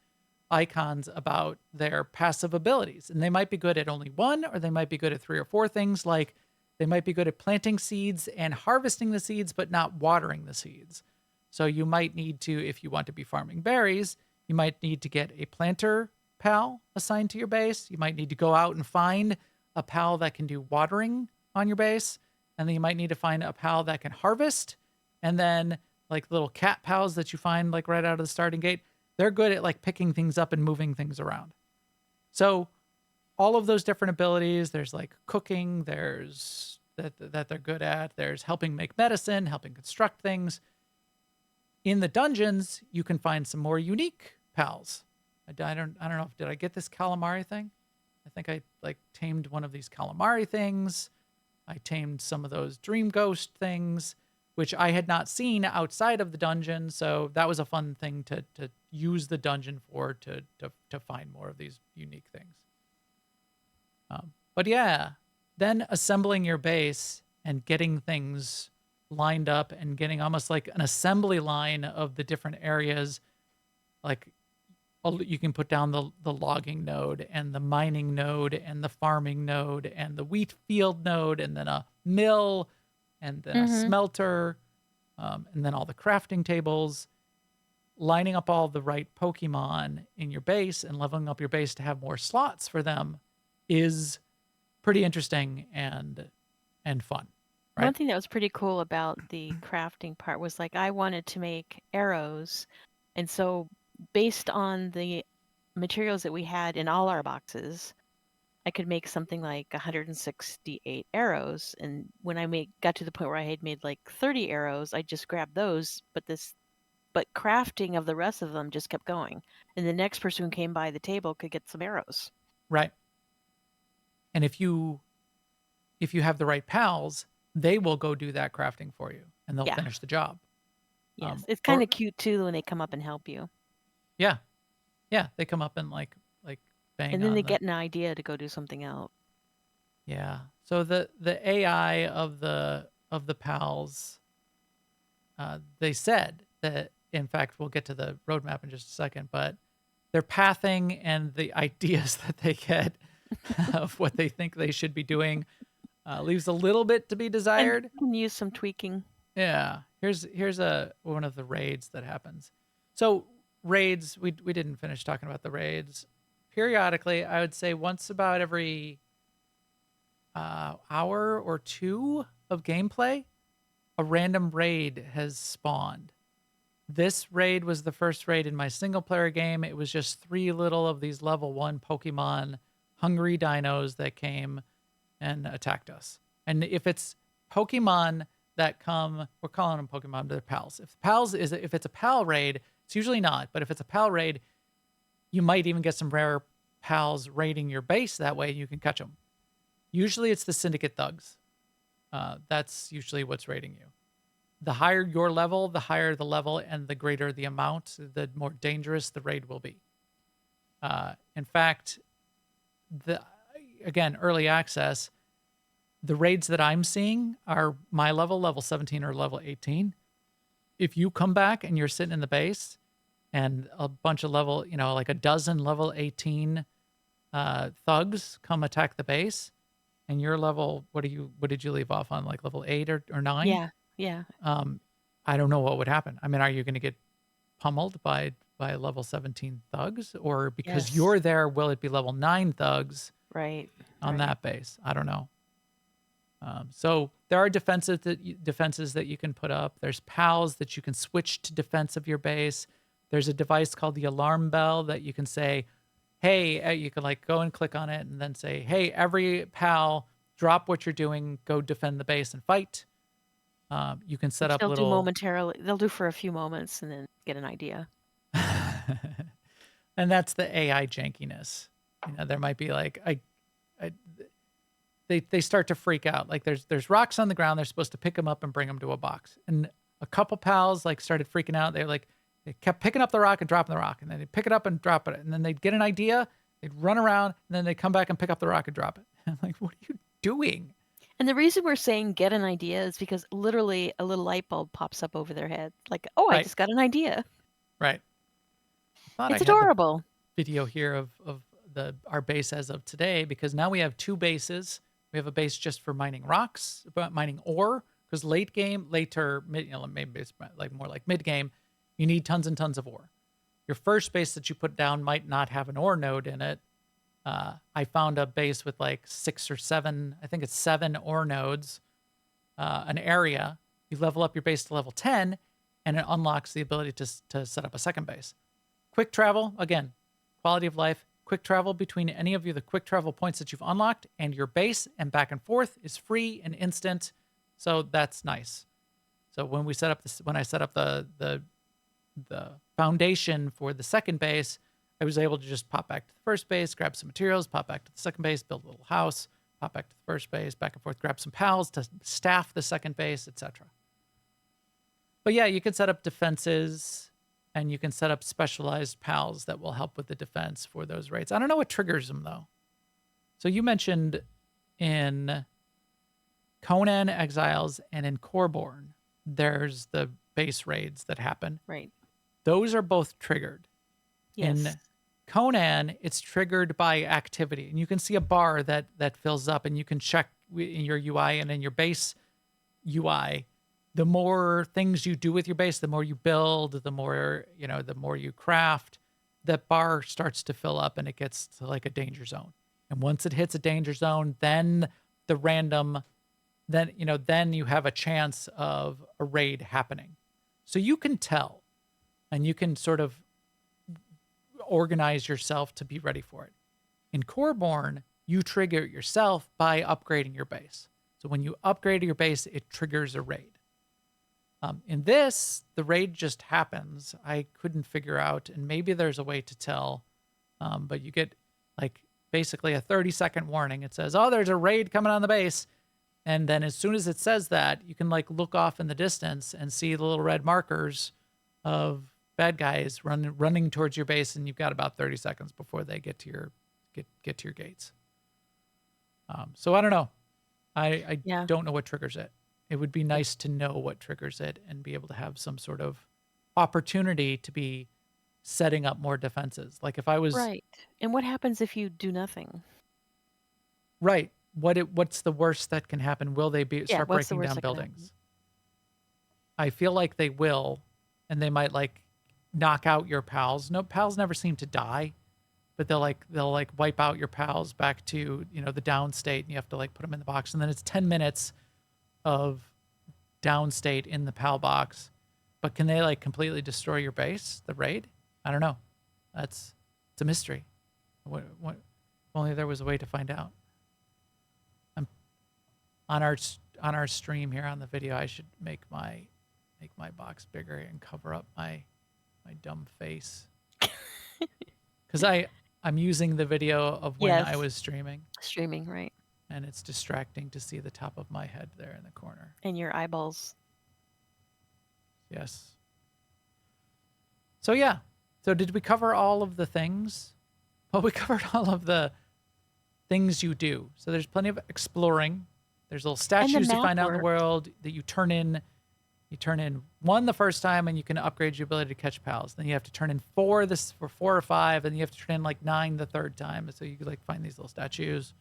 icons about their passive abilities. And they might be good at only one, or they might be good at 3 or 4 things. Like they might be good at planting seeds and harvesting the seeds, but not watering the seeds. So you might need to, if you want to be farming berries, you might need to get a planter pal assigned to your base. You might need to go out and find a pal that can do watering on your base. And then you might need to find a pal that can harvest. And then like little cat pals that you find like right out of the starting gate, they're good at like picking things up and moving things around. So all of those different abilities, there's like cooking, there's that they're good at, there's helping make medicine, helping construct things. In the dungeons, you can find some more unique pals. I don't know did I get this calamari thing? I think I like tamed one of these calamari things. I tamed some of those dream ghost things, which I had not seen outside of the dungeon. So that was a fun thing to use the dungeon for to find more of these unique things. But yeah, then assembling your base and getting things lined up and getting almost like an assembly line of the different areas. Like you can put down the logging node and the mining node and the farming node and the wheat field node and then a mill and then a smelter and then all the crafting tables. Lining up all the right Pokemon in your base and leveling up your base to have more slots for them is pretty interesting and fun. Right? One thing that was pretty cool about the crafting part was like I wanted to make arrows, and so based on the materials that we had in all our boxes, I could make something like 168 arrows. And when I got to the point where I had made like 30 arrows, I just grabbed those, but crafting of the rest of them just kept going. And the next person who came by the table could get some arrows. Right. And if you have the right pals, they will go do that crafting for you and they'll finish the job. Yes. It's kind of cute too when they come up and help you. Yeah. Yeah. They come up and like bang. And then they get an idea to go do something else. Yeah. So the AI of the pals, they said that, in fact, we'll get to the roadmap in just a second, but their pathing and the ideas that they get of what they think they should be doing leaves a little bit to be desired. And can use some tweaking. Yeah. Here's one of the raids that happens. So raids, we didn't finish talking about the raids. Periodically, I would say once about every hour or 2 of gameplay, a random raid has spawned. This raid was the first raid in my single player game. It was just 3 little of these level 1 Pokemon hungry dinos that came and attacked us. And if it's Pokemon that come, we're calling them Pokemon, they're pals. If it's a pal raid, it's usually not, but if it's a pal raid, you might even get some rare pals raiding your base. That way you can catch them. Usually it's the Syndicate thugs. That's usually what's raiding you. The higher your level, the higher the level, and the greater the amount, the more dangerous the raid will be. In fact, again, early access, the raids that I'm seeing are my level 17 or level 18. If you come back and you're sitting in the base and a bunch of like a dozen level 18 thugs come attack the base, and your level, what did you leave off on? Like level 8 or 9? Yeah. Yeah. Um, I don't know what would happen. I mean, are you going to get pummeled by level 17 thugs, or because Yes. you're there, will it be level 9 thugs Right. on Right. that base? I don't know. So there are defenses that you can put up. There's pals that you can switch to defense of your base. There's a device called the alarm bell that you can say, hey, you can like go and click on it and then say, hey, every pal, drop what you're doing, go defend the base and fight. You can set Which up they'll do little, momentarily. They'll do for a few moments and then get an idea. and that's the AI jankiness. There might be like they start to freak out. Like there's rocks on the ground. They're supposed to pick them up and bring them to a box. And a couple pals like started freaking out. They kept picking up the rock and dropping the rock, and then they'd pick it up and drop it, and then they'd get an idea. They'd run around, and then they'd come back and pick up the rock and drop it. I'm like, what are you doing? And the reason we're saying get an idea is because literally a little light bulb pops up over their head. Like, oh, I Right, just got an idea. right. I thought I It's had the adorable. video here of our base as of today, because now we have 2 bases. We have a base just for mining rocks, but mining ore, because maybe it's like more like mid game, you need tons and tons of ore. Your first base that you put down might not have an ore node in it. I found a base with like 6 or 7, I think it's 7 ore nodes, an area. You level up your base to level 10, and it unlocks the ability to set up a second base. Quick travel, again, quality of life. Quick travel between any of the quick travel points that you've unlocked and your base and back and forth is free and instant. So that's nice. So when I set up the foundation for the second base, I was able to just pop back to the first base, grab some materials, pop back to the second base, build a little house, pop back to the first base, back and forth, grab some pals to staff the second base, etc. But yeah, you can set up defenses, and you can set up specialized pals that will help with the defense for those raids. I don't know what triggers them, though. So you mentioned in Conan Exiles and in Corborn, there's the base raids that happen. Right. Those are both triggered. Yes. In Conan, it's triggered by activity, and you can see a bar that fills up, and you can check in your UI and in your base UI. The more things you do with your base, the more you build, the more you craft, that bar starts to fill up and it gets to like a danger zone. And once it hits a danger zone, then then you have a chance of a raid happening. So you can tell, and you can sort of organize yourself to be ready for it. In Corborn, you trigger it yourself by upgrading your base. So when you upgrade your base, it triggers a raid. In this, the raid just happens. I couldn't figure out, and maybe there's a way to tell, but you get like basically a 30-second warning. It says, oh, there's a raid coming on the base. And then as soon as it says that, you can like look off in the distance and see the little red markers of bad guys running towards your base, and you've got about 30 seconds before they get to your gates. So I don't know. I Yeah. don't know what triggers it. It would be nice to know what triggers it and be able to have some sort of opportunity to be setting up more defenses. Like if I was Right. And what happens if you do nothing? right, what's the worst that can happen? Will they start What's the breaking worst down that can happen? buildings? I feel like they will, and they might like knock out your pals. No, pals never seem to die, but they'll wipe out your pals back to the down state, and you have to like put them in the box, and then it's 10 minutes of down state in the pal box. But can they like completely destroy your base, the raid? I don't know. It's a mystery. What if only there was a way to find out. I'm on our stream here on the video. I should make my box bigger and cover up my dumb face, because I'm using the video of when I Yes. was streaming, Streaming, right? and it's distracting to see the top of my head there in the corner. And your eyeballs. Yes. So yeah. So did we cover all of the things? Well, we covered all of the things you do. So there's plenty of exploring. There's little statues to map find out in the worked. world that you turn in You turn in 1 the first time, and you can upgrade your ability to catch pals. Then you have to turn in 4 this for 4 or 5, and you have to turn in like 9 the third time. So you can like find these little statues.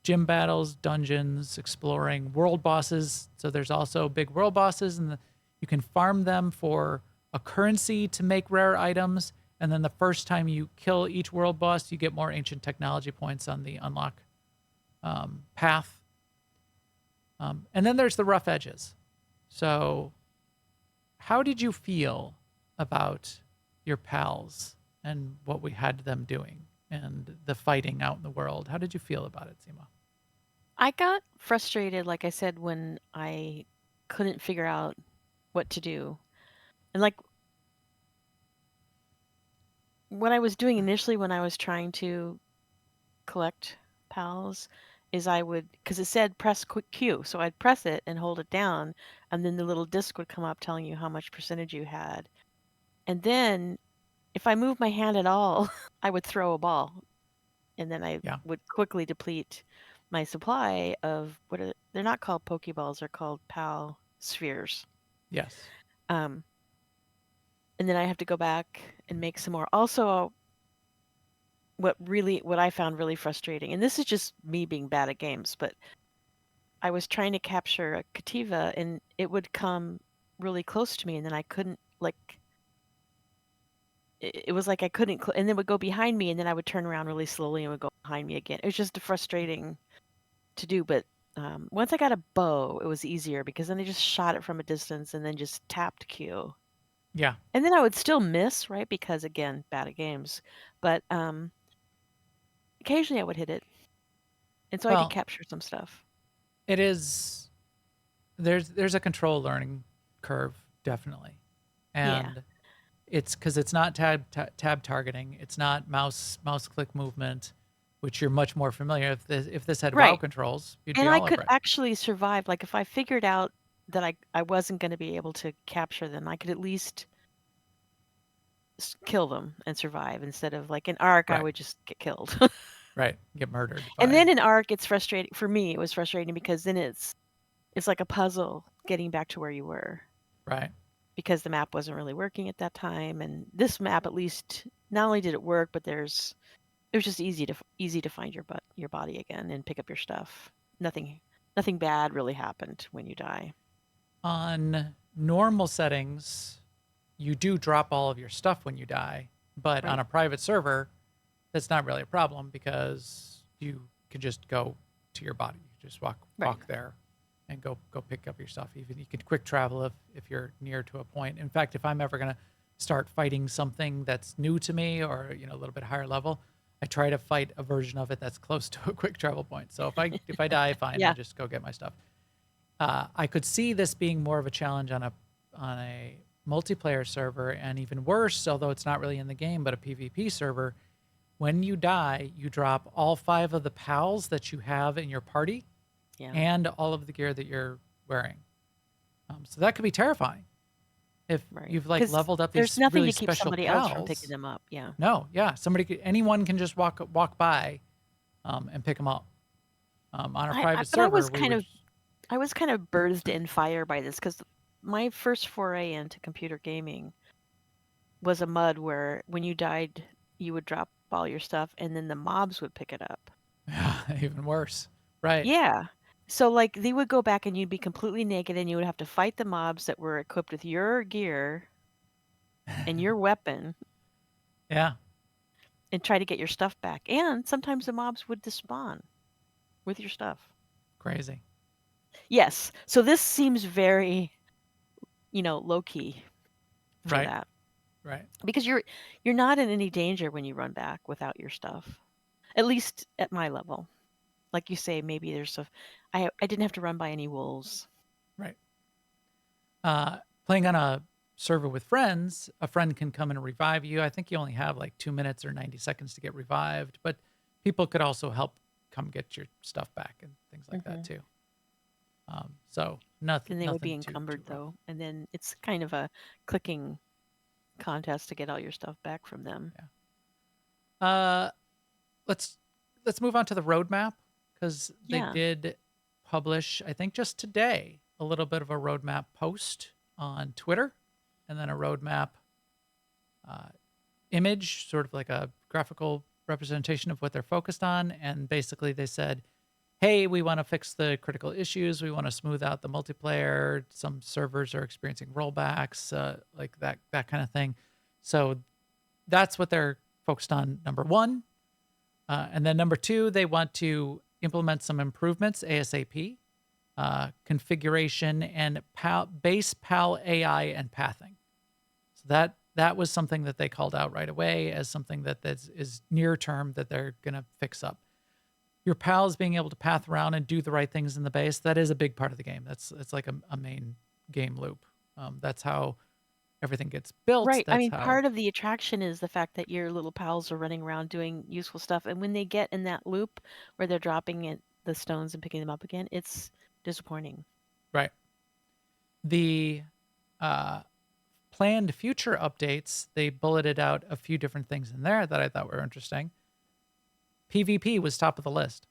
Gym battles, dungeons, exploring, world bosses. So there's also big world bosses, and you can farm them for a currency to make rare items. And then the first time you kill each world boss, you get more ancient technology points on the unlock path. And then there's the rough edges. So how did you feel about your pals and what we had them doing and the fighting out in the world? How did you feel about it, Sema? I got frustrated, like I said, when I couldn't figure out what to do. And like what I was doing initially when I was trying to collect pals is I would, because it said press quick Q. So I'd press it and hold it down, and then the little disc would come up telling you how much percentage you had. And then if I moved my hand at all, I would throw a ball. And then I Yeah. would quickly deplete my supply of they're not called Pokeballs, they're called Pal spheres. Yes. And then I have to go back and make some more. Also, what I found really frustrating, and this is just me being bad at games, but I was trying to capture a Cativa and it would come really close to me, and then I couldn't it was like I couldn't, and then it would go behind me, and then I would turn around really slowly and would go behind me again. It was just frustrating to do, but once I got a bow, it was easier because then I just shot it from a distance and then just tapped Q. Yeah. And then I would still miss, right? Because again, bad at games. But occasionally I would hit it. And so I did Well, capture some stuff. it is there's a control learning curve, definitely. Yeah. And it's because it's not tab targeting. It's not mouse click movement, which you're much more familiar. If this had WoW Right. controls, you'd And be I all could over it. actually survive. Like if I figured out that I wasn't going to be able to capture them, I could at least kill them and survive instead of like in Arc, I Right. would just get killed. Right. Get murdered And by then in Arc, it's frustrating for me. It was frustrating because then it's like a puzzle getting back to where you were right. because the map wasn't really working at that time. And this map, at least, not only did it work, but it was just easy to find your body again and pick up your stuff. Nothing bad really happened when you die. On normal settings, you do drop all of your stuff when you die, but on Right. a private server, that's not really a problem because you can just go to your body. You just walk Right. there and go pick up your stuff. Even you can quick travel if you're near to a point. In fact, if I'm ever gonna start fighting something that's new to me or a little bit higher level, I try to fight a version of it that's close to a quick travel point. So if I die, fine, I Yeah. just go get my stuff. I could see this being more of a challenge on a multiplayer server, and even worse, although it's not really in the game, but a PvP server. When you die, you drop all 5 of the pals that you have in your party Yeah. and all of the gear that you're wearing. So that could be terrifying if Right. you've like 'Cause leveled up there's these nothing really to keep special somebody else from pals. picking them up. Yeah. No, yeah, anyone can just walk by and pick them up. On a private But I server, was kind of birthed in fire by this because my first foray into computer gaming was a mud where when you died, you would drop all your stuff and then the mobs would pick it up. yeah, even worse, right? Yeah. So like they would go back and you'd be completely naked and you would have to fight the mobs that were equipped with your gear and your weapon Yeah, and try to get your stuff back. And sometimes the mobs would despawn with your stuff. crazy. Yes. So this seems very, low key for Right, that. right. Because you're not in any danger when you run back without your stuff. At least at my level. Like you say, maybe I didn't have to run by any wolves. Right. Playing on a server with friends, a friend can come and revive you. I think you only have like 2 minutes or 90 seconds to get revived, but people could also help come get your stuff back and things like that too. So nothing. And they would be Nothing too encumbered rough. though. And then it's kind of a clicking contest to get all your stuff back from them. Let's move on to the roadmap because they Yeah. did publish, I think just today, a a little bit of a roadmap post on Twitter, and then a roadmap image, sort of like a graphical representation of what they're focused on. And basically they said, hey, we want to fix the critical issues. We want to smooth out the multiplayer. Some servers are experiencing rollbacks, like that kind of thing. So that's what they're focused on, number one. And then number two, they want to implement some improvements ASAP, configuration and base PAL AI and pathing. So that was something that they called out right away as something that is near term that they're going to fix up. Your pals being able to path around and do the right things in the base, that is a big part of the game. It's like a main game loop. That's how everything gets built. Right. I That's mean, how, part of the attraction is the fact that your little pals are running around doing useful stuff. And when they get in that loop where they're dropping the stones and picking them up again, it's disappointing. right. The planned future updates, they bulleted out a few different things in there that I thought were interesting. PvP was top of the list.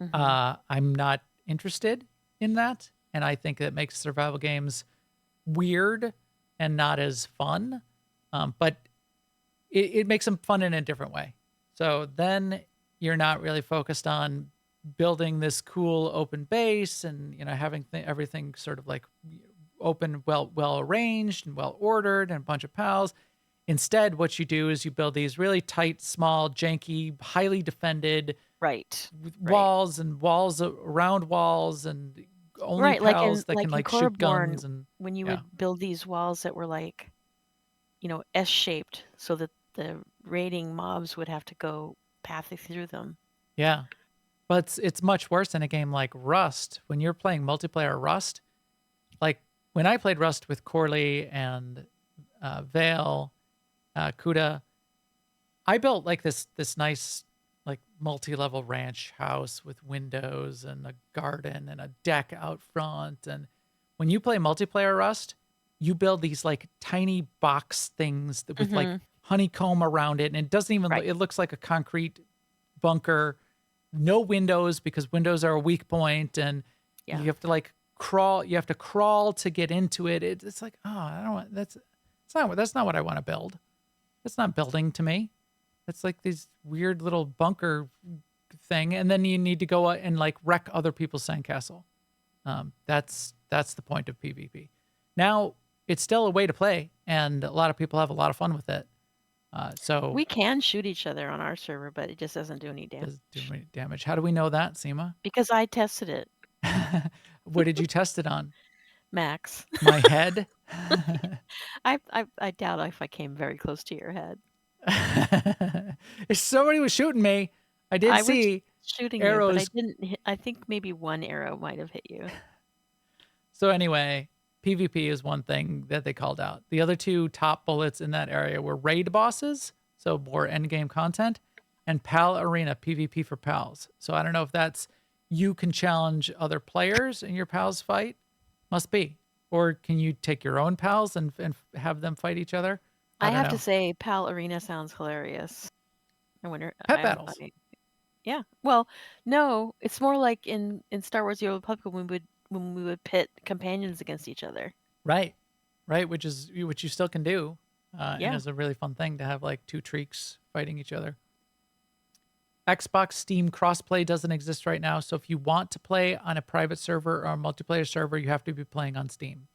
Mhm. I'm not interested in that, and I think that makes survival games weird and not as fun. But it makes them fun in a different way. So then you're not really focused on building this cool open base and having everything sort of like open, well arranged and well ordered and a bunch of pals. Instead, what you do is you build these really tight, small, janky, highly defended Right. walls and walls around walls and only Right. Like pals in that can like in like shoot Coraborn, guns and when you yeah. would build these walls that were like, S-shaped, so that the raiding mobs would have to go pathing through them. Yeah. But it's much worse in a game like Rust. When you're playing multiplayer Rust, like when I played Rust with Corley and Vale, Kuda, I built like this nice like multi-level ranch house with windows and a garden and a deck out front. And when you play multiplayer Rust, you build these like tiny box things with like Mhm. honeycomb around it, and it doesn't even Right. it looks like a concrete bunker. No windows because windows are a weak point, and Yeah. you have to like crawl. You have to crawl to get into it. It's like, oh, I don't want that's not what I want to build. That's not building to me. It's like these weird little bunker thing, and then you need to go out and like wreck other people's sandcastle. That's the point of PvP. Now it's still a way to play, and a lot of people have a lot of fun with it. So We can shoot each other on our server, but it just doesn't do any it damage. doesn't do any damage. How do we know that, Sema? Because I tested it, What did you test it on? Max. My head? I doubt if I came very close to your head. If somebody was shooting me, I did I was see shooting you, but I arrows. didn't hit. I think maybe one arrow might have hit you. So anyway, PvP is one thing that they called out. The other two top bullets in that area were raid bosses, so more end game content, and PAL Arena, PvP for pals. So I don't know if that's you can challenge other players in your pals fight. Must be. Or can you take your own pals and have them fight each other? I I don't have to know. say, PAL Arena sounds hilarious. I wonder. Pet battles. Yeah. Well, no, it's more like in Star Wars: The Old Republic when we would pit companions against each other. Right. Right, which you still can do. And Yeah. is a really fun thing to have like two treeks fighting each other. Xbox Steam crossplay doesn't exist right now, so if you want to play on a private server or a multiplayer server, you have to be playing on Steam.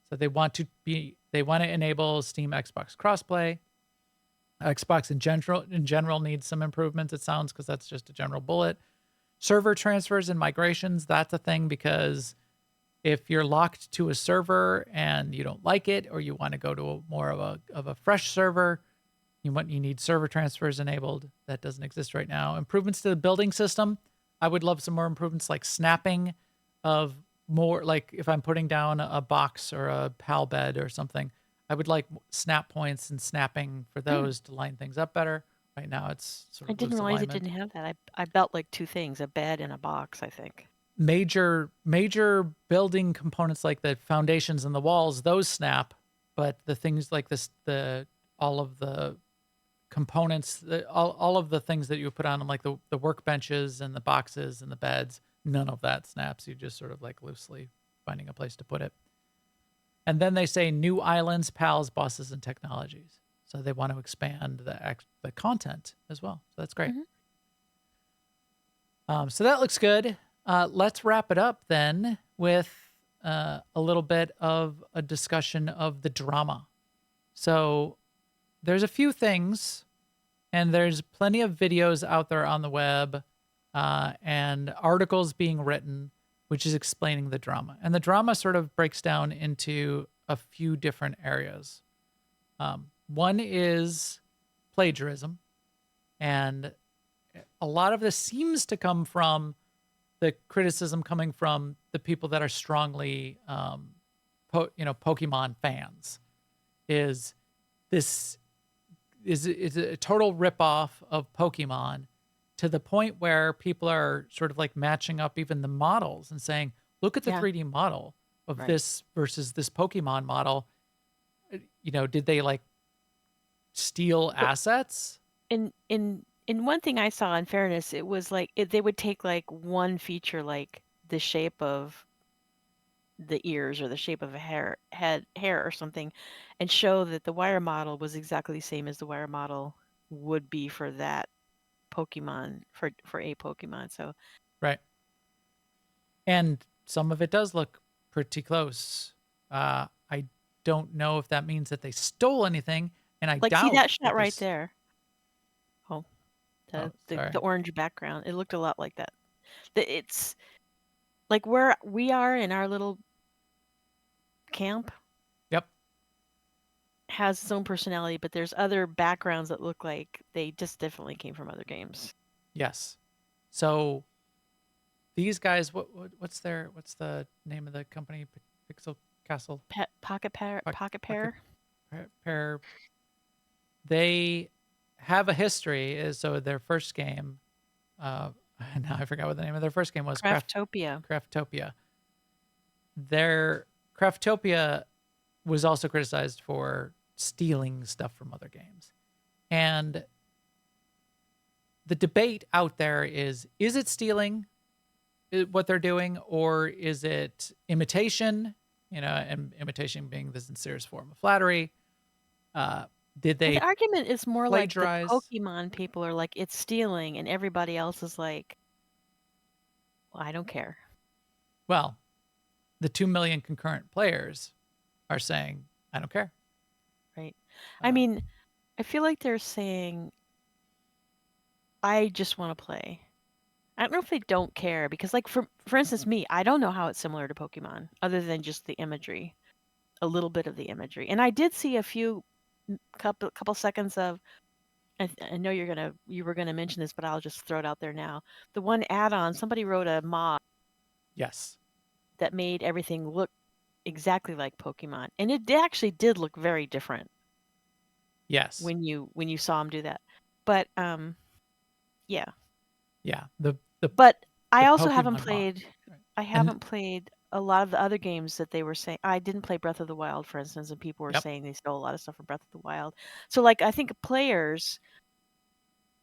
So they want to enable Steam Xbox crossplay. Xbox in general needs some improvements, it sounds, because that's just a general bullet. Server transfers and migrations, that's a thing, because if you're locked to a server and you don't like it, or you want to go to more of a fresh server, you need server transfers enabled. That doesn't exist right now. Improvements to the building system. I would love some more improvements like snapping of more, like if I'm putting down a box or a pal bed or something, I would like snap points and snapping for those to line things up better. Right now it's sort I of didn't loose realize it alignment. didn't have that. I built like two things: a bed and a box, I think. Major building components like the foundations and the walls, those snap, but the things like this, all of the components, all of the things that you put on them, like the workbenches and the boxes and the beds, none of that snaps. You just sort of like loosely finding a place to put it. And then they say new islands, pals, bosses, and technologies. So they want to expand the content as well. So that's great. So that looks good. Let's wrap it up then with a little bit of a discussion of the drama. So there's a few things, and there's plenty of videos out there on the web and articles being written, which is explaining the drama. And the drama sort of breaks down into a few different areas. One is plagiarism, and a lot of this seems to come from the criticism coming from the people that are strongly, Pokemon fans. Is a total ripoff of Pokemon, to the point where people are sort of like matching up even the models and saying, look at the Yeah. 3D model of Right. this versus this Pokemon model. Did they like steal assets? In one thing I saw, in fairness, it was like they would take like one feature, like the shape of the ears or the shape of a hair or something, and show that the wire model was exactly the same as the wire model would be for that Pokemon, for a Pokemon. So Right. And some of it does look pretty close. I don't know if that means that they stole anything, and I like, doubt see that shot that right there. Oh, Oh, the sorry. orange background. It looked a lot like that. It's like where we are in our little camp Yep. has its own personality, but there's other backgrounds that look like they just definitely came from other games. Yes. So these guys, what's the name of the company? Pixel Castle Pocket Pair. Pair. They have a history. So their first game, now I forgot what the name of their first game was. Craftopia. Craftopia. Their Craftopia was also criticized for stealing stuff from other games. And the debate out there is it stealing what they're doing, or is it imitation? And imitation being the sincerest form of flattery. Did they The argument is more like the plagiarize? Pokemon people are like, it's stealing, and everybody else is like, well, I don't care. Well, the 2 million concurrent players are saying, I don't care. Right. I mean, I feel like they're saying, I just want to play. I don't know if they don't care, because like for instance, me, I don't know how it's similar to Pokemon other than just the imagery, a little bit of the imagery. And I did see a few couple seconds of, I know you were gonna mention this, but I'll just throw it out there now. The one add-on, somebody wrote a mod Yes. that made everything look exactly like Pokemon, and it actually did look very different. Yes. When you saw him do that, but yeah. Yeah. But I also Pokemon haven't mod. played. Right. I haven't played a lot of the other games that they were saying. I didn't play Breath of the Wild, for instance, and people were Yep. saying they stole a lot of stuff from Breath of the Wild. So, like, I think players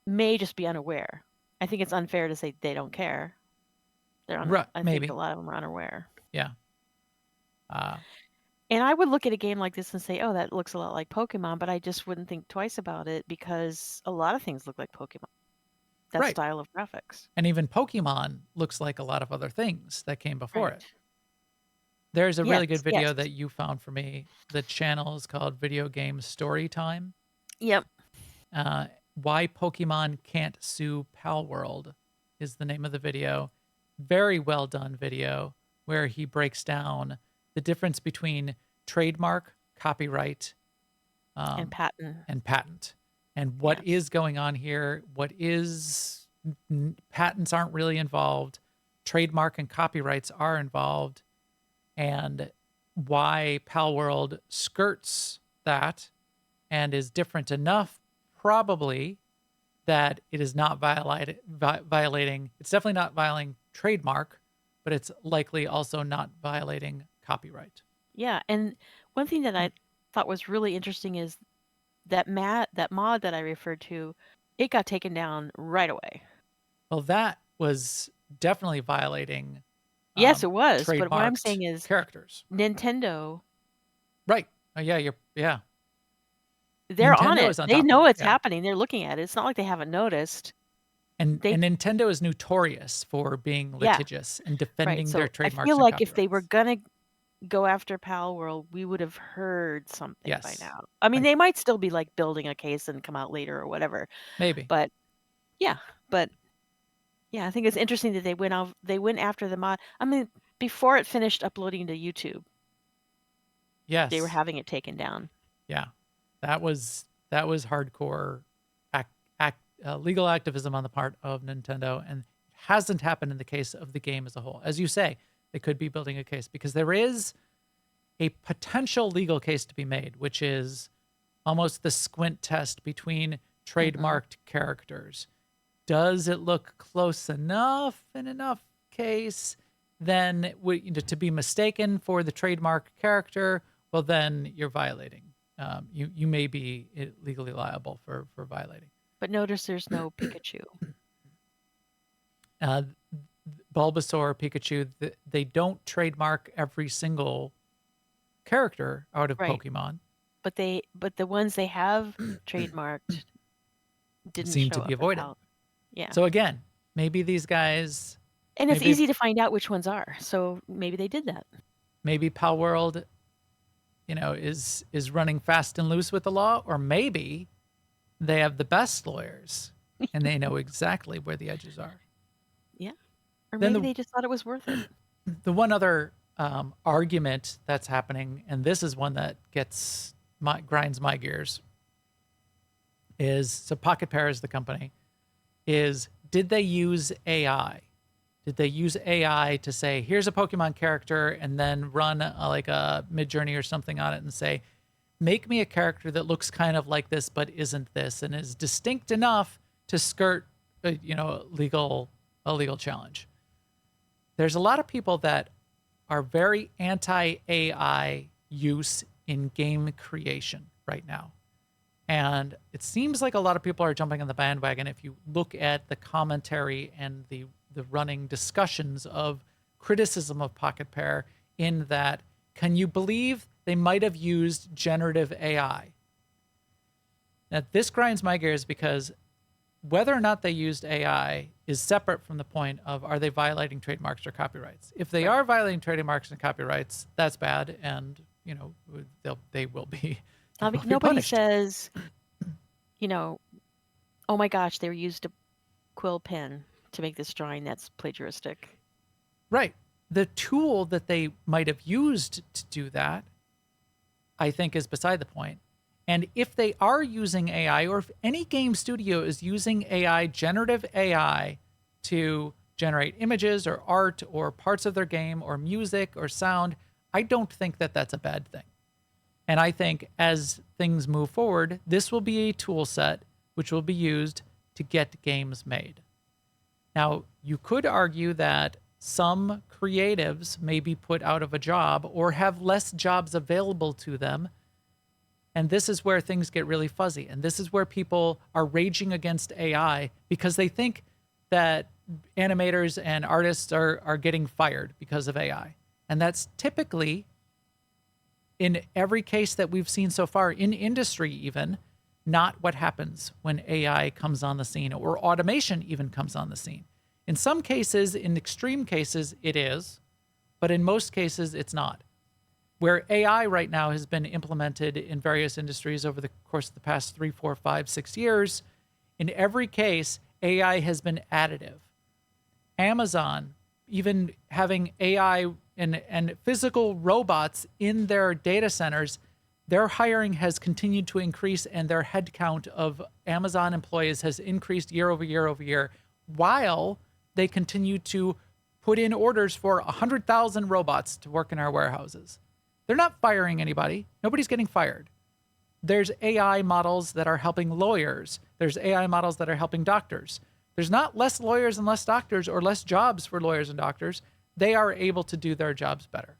may just be unaware. I think it's unfair to say they don't care. Right, I maybe. think a lot of them are unaware. Yeah. And I would look at a game like this and say, "Oh, that looks a lot like Pokemon," but I just wouldn't think twice about it because a lot of things look like Pokemon. That Right. style of graphics. And even Pokemon looks like a lot of other things that came before Right. it. There's a really Yes, good video yes. that you found for me. The channel is called Video Game Story Time. Yep. Why Pokemon Can't Sue Palworld is the name of the video. Very well done video where he breaks down the difference between trademark, copyright, And patent, and what is going on here. What is patents aren't really involved. Trademark and copyrights are involved, and why Palworld skirts that and is different enough, probably, that it is not violating. It's definitely not violating trademark, but it's likely also not violating copyright. Yeah, and one thing that I thought was really interesting is that mod that I referred to, it got taken down right away. Well, that was definitely violating Yes, it was. But what I'm trademarked saying is characters. Nintendo, Right. Yeah, yeah. they're on Nintendo it. is on They top of know it. it's Yeah. happening. They're looking at it. It's not like they haven't noticed. And They Nintendo is notorious for being Yeah, litigious and right. defending their So I trademarks feel and like if they were copyrights. gonna go after Palworld, we would have heard something by Yes. now. I mean, I they might still be like building a case and come out later or whatever. maybe. But yeah, but yeah, I think it's interesting that they went after the mod. I mean, before it finished uploading to YouTube, they were Yes. having it taken down. Yeah. That was hardcore legal activism on the part of Nintendo, and it hasn't happened in the case of the game as a whole. As you say, they could be building a case because there is a potential legal case to be made, which is almost the squint test between trademarked characters. Does it look close enough in enough case then to be mistaken for the trademark character? Well, then you're violating. You may be legally liable for violating. But notice there's no Pikachu. Bulbasaur, Pikachu, they don't trademark every single character out of Right. Pokemon. But the ones they have trademarked didn't Seem show to be up in avoided. Yeah. So again, maybe these guys, And it's maybe easy to find out which ones are. So maybe they did that. maybe Palworld, is running fast and loose with the law, or maybe they have the best lawyers and they know exactly where the edges are. Yeah. Or Then maybe they just thought it was worth it. The one other argument that's happening, and this is one that grinds my gears, is so Pocket Pair is the company. Did they use AI? Did they use AI to say, here's a Pokemon character, and then run like a Midjourney or something on it and say, make me a character that looks kind of like this but isn't this, and is distinct enough to skirt a legal challenge? There's a lot of people that are very anti-AI use in game creation right now. And it seems like a lot of people are jumping on the bandwagon if you look at the commentary and the running discussions of criticism of Pocket Pair, in that, can you believe they might have used generative AI? Now, this grinds my gears because whether or not they used AI is separate from the point of, are they violating trademarks or copyrights? If they are violating trademarks and copyrights, that's bad, and they will be. Nobody says, oh my gosh, they used a quill pen to make this drawing that's plagiaristic. Right. The tool that they might have used to do that, I think, is beside the point. And if they are using AI, or if any game studio is using AI, generative AI, to generate images or art or parts of their game or music or sound, I don't think that that's a bad thing. And I think as things move forward, this will be a tool set which will be used to get games made. Now, you could argue that some creatives may be put out of a job or have less jobs available to them. And this is where things get really fuzzy. And this is where people are raging against AI because they think that animators and artists are getting fired because of AI. And that's typically, in every case that we've seen so far, in industry even, not what happens when AI comes on the scene, or automation even comes on the scene. In some cases, in extreme cases, it is, but in most cases, it's not. Where AI right now has been implemented in various industries over the course of the past 3, 4, 5, 6 years, in every case, AI has been additive. Amazon, even having AI and physical robots in their data centers, their hiring has continued to increase, and their headcount of Amazon employees has increased year over year over year, while they continue to put in orders for 100,000 robots to work in our warehouses. They're not firing anybody. Nobody's getting fired. There's AI models that are helping lawyers. There's AI models that are helping doctors. There's not less lawyers and less doctors, or less jobs for lawyers and doctors. They are able to do their jobs better.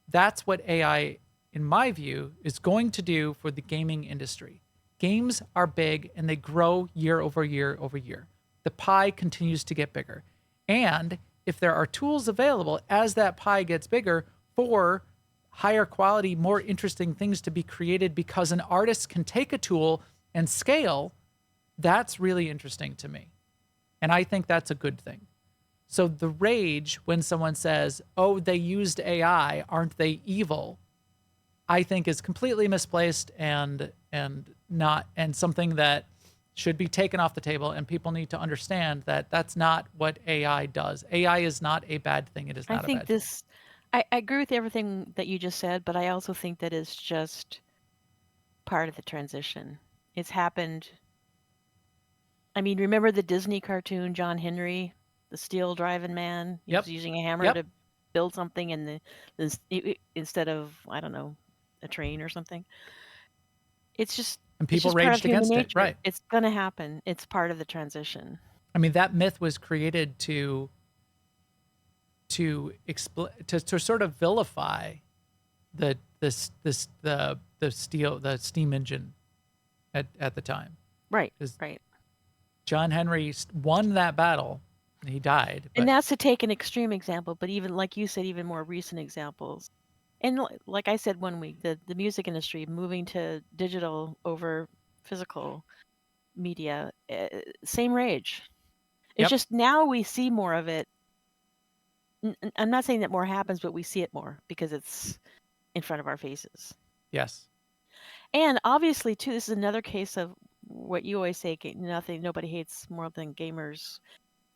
That's what AI, in my view, is going to do for the gaming industry. Games are big and they grow year over year over year. The pie continues to get bigger. And if there are tools available as that pie gets bigger for higher quality, more interesting things to be created because an artist can take a tool and scale, that's really interesting to me. And I think that's a good thing. So the rage when someone says, oh, they used AI, aren't they evil? I think is completely misplaced and something that should be taken off the table, and people need to understand that that's not what AI does. AI is not a bad thing. It is I not a think bad thing. I agree with everything that you just said, but I also think that it's just part of the transition. It's happened. I mean, remember the Disney cartoon, John Henry, the steel driving man? He Yep. was using a hammer Yep. to build something instead of, I don't know, a train or something. It's just And it's people just part of raged human against it. nature. Right. It's going to happen. It's part of the transition. I mean, that myth was created to sort of vilify the steam engine at the time. Right. 'Cause Right. John Henry won that battle. He died. But And that's to take an extreme example, but even like you said, even more recent examples. And like I said one week, the music industry moving to digital over physical media, same rage. It's Yep. just now we see more of it. I'm not saying that more happens, but we see it more because it's in front of our faces. Yes. And obviously, too, this is another case of what you always say: nobody hates more than gamers.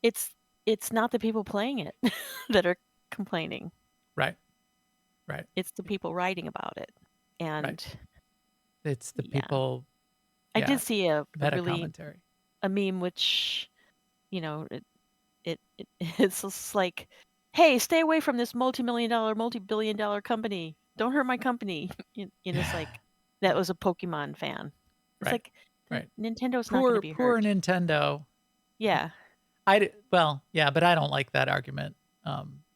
It's not the people playing it that are complaining. Right. Right. It's the people writing about it. And Right. It's the yeah. people. I Yeah, did see a meta really commentary. a meme which, it's just like, hey, stay away from this multi-billion dollar company. Don't hurt my company. It's like that was a Pokemon fan. It's Right. like Right. Nintendo's not going to be Poor hurt. Nintendo. Yeah. But I don't like that argument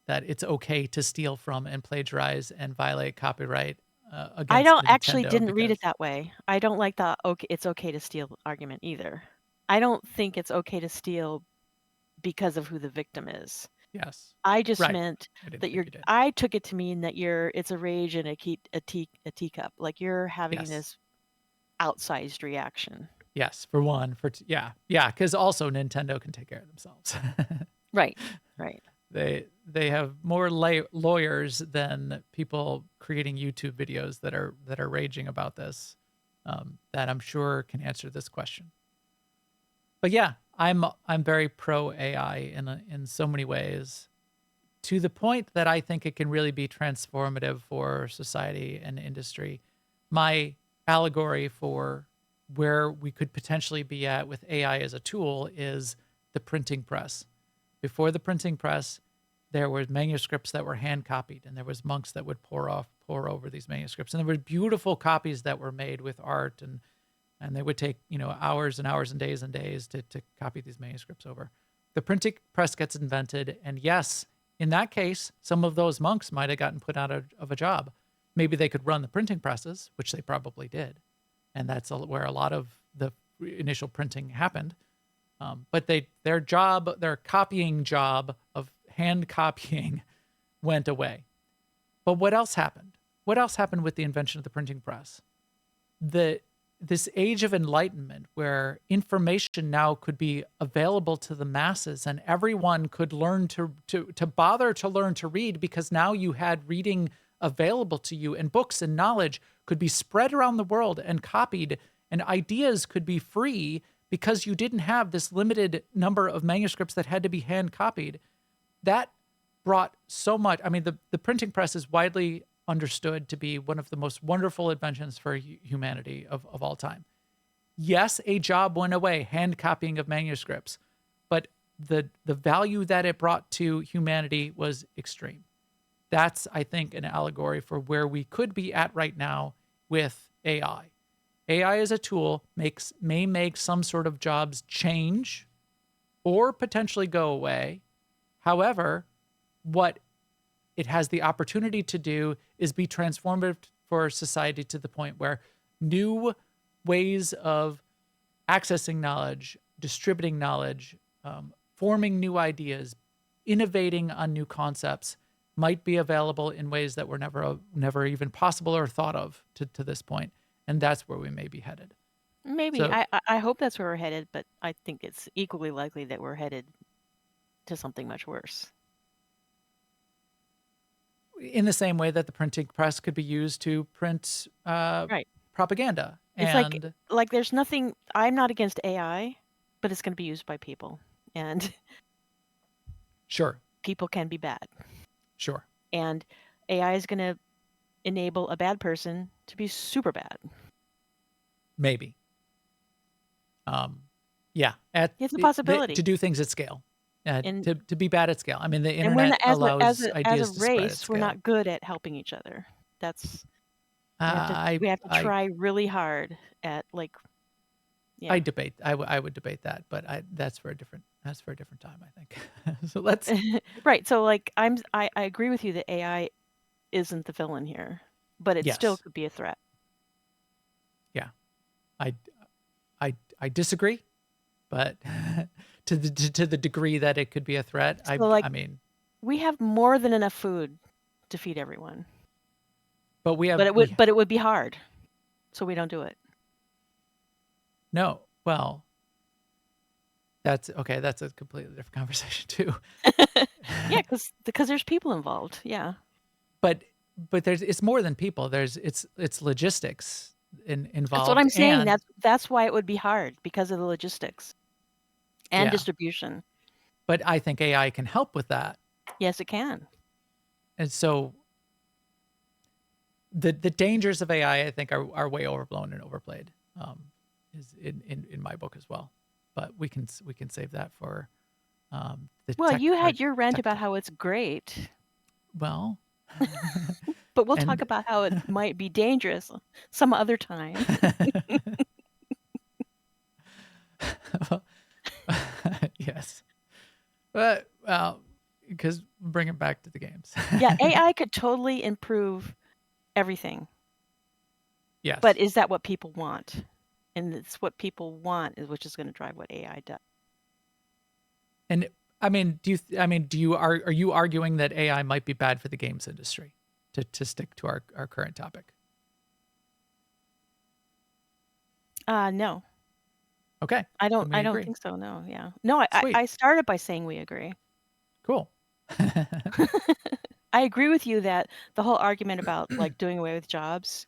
that it's okay to steal from and plagiarize and violate copyright against I don't Nintendo didn't read it because that way. I don't like the it's okay to steal argument either. I don't think it's okay to steal because of who the victim is. yes, I just right. meant I didn't that think you did. I took it to mean that it's a rage and a teacup. Like you're having Yes. this outsized reaction. Yes, for one, yeah, because also Nintendo can take care of themselves. Right. Right. They have more lawyers than people creating YouTube videos that are raging about this. That I'm sure can answer this question. But yeah, I'm very pro AI in so many ways, to the point that I think it can really be transformative for society and industry. My allegory for where we could potentially be at with AI as a tool is the printing press. Before the printing press, there were manuscripts that were hand copied, and there was monks that would pour over these manuscripts, and there were beautiful copies that were made with art, and they would take hours and hours and days to copy these manuscripts over. The printing press gets invented, and yes, in that case, some of those monks might have gotten put out of a job. Maybe they could run the printing presses, which they probably did, and that's where a lot of the initial printing happened. But their copying job of hand copying went away. But what else happened? What else happened with the invention of the printing press? This age of enlightenment where information now could be available to the masses and everyone could learn to bother to learn to read, because now you had reading available to you, and books and knowledge could be spread around the world and copied, and ideas could be free because you didn't have this limited number of manuscripts that had to be hand copied. That brought so much. I mean, the printing press is widely understood to be one of the most wonderful inventions for humanity of all time. Yes, a job went away, hand copying of manuscripts, but the value that it brought to humanity was extreme. That's, I think, an allegory for where we could be at right now with AI. AI as a tool may make some sort of jobs change or potentially go away. However, what it has the opportunity to do is be transformative for society to the point where new ways of accessing knowledge, distributing knowledge, forming new ideas, innovating on new concepts might be available in ways that were never even possible or thought of to this point, and that's where we may be headed. Maybe. So I hope that's where we're headed, but I think it's equally likely that we're headed to something much worse. in the same way that the printing press could be used to print Right. propaganda, It's and like there's nothing. I'm not against AI, but it's going to be used by people, and sure, people can be bad. sure, And AI is going to enable a bad person to be super bad. maybe. Yeah, It's a possibility. to do things at scale, And to be bad at scale. I mean, the and we're internet not, allows as ideas a to spread at race, we're scale. not good at helping each other. That's I we have to I try really hard at like yeah. I debate. I would debate that, but that's for a different time, I think. So let's. Right. So like I agree with you that AI isn't the villain here, but it still Yes. could be a threat. Yeah, I I disagree, but to the degree that it could be a threat, So like I mean, we have more than enough food to feed everyone, but we have but it would be hard, so we don't do it. no. Well, that's okay. That's a completely different conversation too. Yeah, because there's people involved. Yeah. But it's more than people. It's logistics involved. That's what I'm saying. And That's why it would be hard, because of the logistics and Yeah. distribution. But I think AI can help with that. Yes, it can. And so the dangers of AI, I think, are way overblown and overplayed. Is in my book as well. But we can save that for the Well, tech, you our had your rant tech about talk. how it's great, Well, but we'll talk and about how it might be dangerous some other time. yes. But well, because bring it back to the games. Yeah, AI could totally improve everything, Yes. but is that what people want? And it's what people want which is going to drive what AI does. And I mean, are you arguing that AI might be bad for the games industry? To stick to our current topic. No, Okay. I then we don't agree. think so. No, yeah, no. Sweet. I started by saying we agree. Cool. I agree with you that the whole argument about like doing away with jobs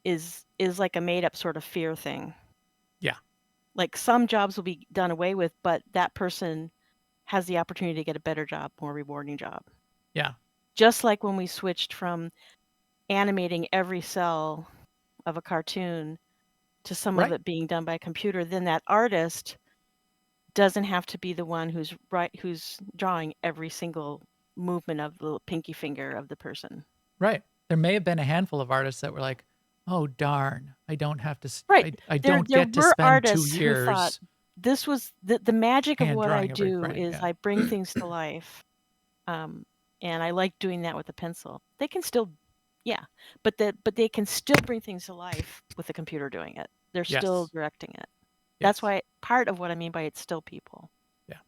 is like a made up sort of fear thing. Yeah. Like some jobs will be done away with, but that person has the opportunity to get a better job, more rewarding job. Yeah. Just like when we switched from animating every cell of a cartoon to some of Right. it being done by a computer, then that artist doesn't have to be the one who's drawing every single movement of the little pinky finger of the person. Right. There may have been a handful of artists that were like, "Oh darn, I don't have to. Right. I There don't get to were spend 2 artists who thought years this was the magic of hand what I drawing every do frame." is Yeah. I bring things to life. And I like doing that with a pencil. They can still, yeah, but they can still bring things to life with a computer doing it. They're still Yes. directing it. Yes. That's why part of what I mean by it's still people. Yeah.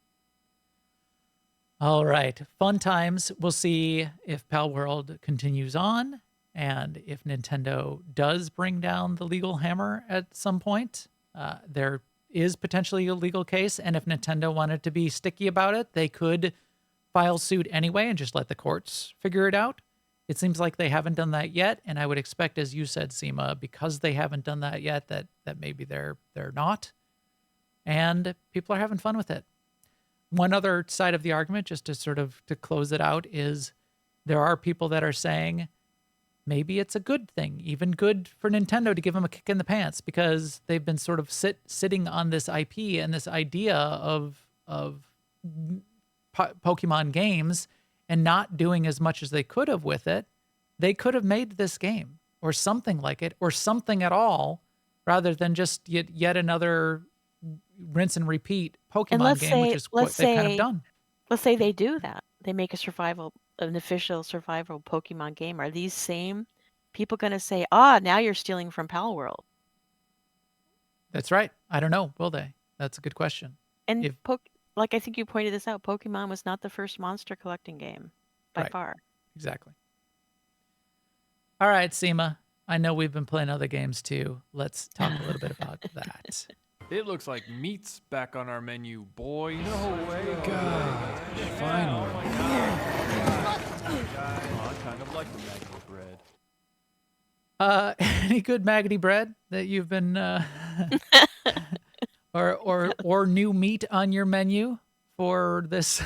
All right. Fun times. We'll see if Palworld continues on and if Nintendo does bring down the legal hammer at some point. There is potentially a legal case. And if Nintendo wanted to be sticky about it, they could file suit anyway and just let the courts figure it out. It seems like they haven't done that yet. And I would expect, as you said, Sema, because they haven't done that yet, that maybe they're not. And people are having fun with it. One other side of the argument, just to sort of to close it out, is there are people that are saying maybe it's a good thing, even good for Nintendo to give them a kick in the pants, because they've been sort of sitting on this IP and this idea of Pokemon games and not doing as much as they could have with it. They could have made this game or something like it or something at all, rather than just yet another rinse and repeat Pokemon game, which is what they've kind of done. Let's say they do that. They make an official survival Pokemon game. Are these same people going to say, now you're stealing from Palworld? That's right. I don't know. Will they? That's a good question. And like I think you pointed this out, Pokemon was not the first monster collecting game by Right. far. Exactly. All right, Sema. I know we've been playing other games too. Let's talk a little bit about that. It looks like meat's back on our menu, boys. No way. God. Finally. I kind of like the magnet bread. Any good maggoty bread that you've been or new meat on your menu for this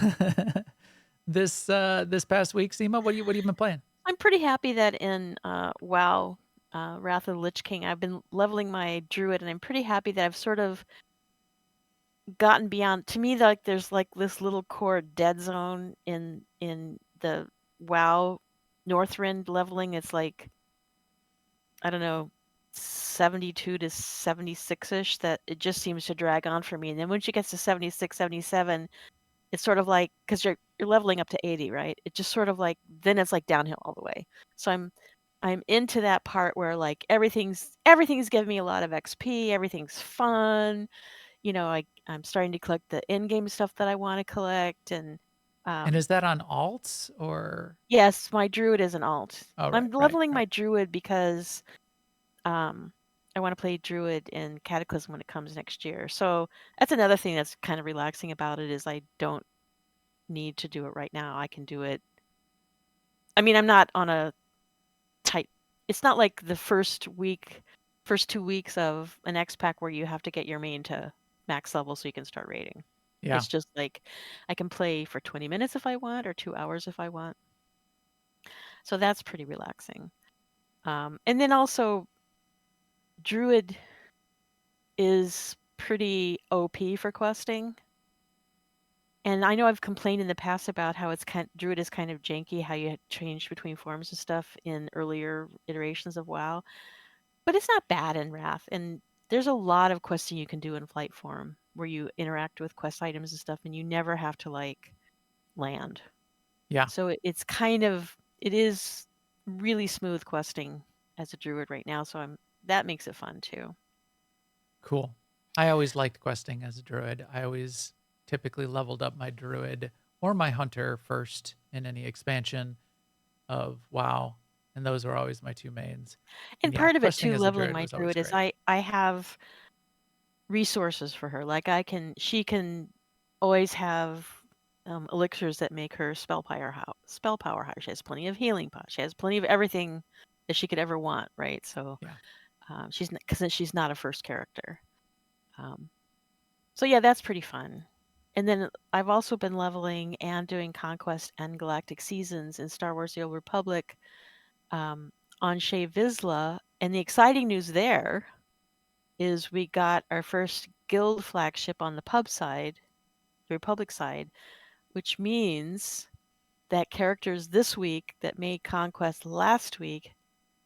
past week, Sema? What have you been playing? I'm pretty happy that in WoW, Wrath of the Lich King, I've been leveling my druid, and I'm pretty happy that I've sort of gotten beyond. To me, like there's like this little core dead zone in the WoW Northrend leveling. It's like, I don't know, 72 to 76ish, that it just seems to drag on for me. And then once you get to 76, 77, it's sort of like, because you're leveling up to 80, right? It just sort of like, then it's like downhill all the way. So I'm into that part where like everything's giving me a lot of XP, everything's fun. You know, I'm starting to collect the in-game stuff that I want to collect, and And is that on alts or? yes, my druid is an alt. Oh, I'm right, leveling my right. druid because I want to play druid in Cataclysm when it comes next year. So that's another thing that's kind of relaxing about it, is I don't need to do it right now. I can do it. I mean, I'm not on a tight. It's not like the first 2 weeks of an X pack where you have to get your main to max level so you can start raiding. Yeah. It's just like I can play for 20 minutes if I want, or 2 hours if I want. So that's pretty relaxing. And then also, druid is pretty OP for questing. And I know I've complained in the past about how druid is kind of janky, how you change between forms and stuff in earlier iterations of WoW. But it's not bad in Wrath. And there's a lot of questing you can do in flight form where you interact with quest items and stuff, and you never have to like land. Yeah. So it is really smooth questing as a druid right now. So that makes it fun too. Cool. I always liked questing as a druid. I always typically leveled up my druid or my hunter first in any expansion of WoW, and those were always my two mains. And yeah, part of it questing too, as a leveling druid my was always druid, is great. I have resources for her. Like she can always have elixirs that make her spell power higher. She has plenty of healing pots. She has plenty of everything that she could ever want, right? So Yeah. because she's not a first character. So yeah, that's pretty fun. And then I've also been leveling and doing Conquest and Galactic Seasons in Star Wars: The Old Republic on Shea Vizsla. And the exciting news there is we got our first guild flagship on the pub side, the Republic side, which means that characters this week that made Conquest last week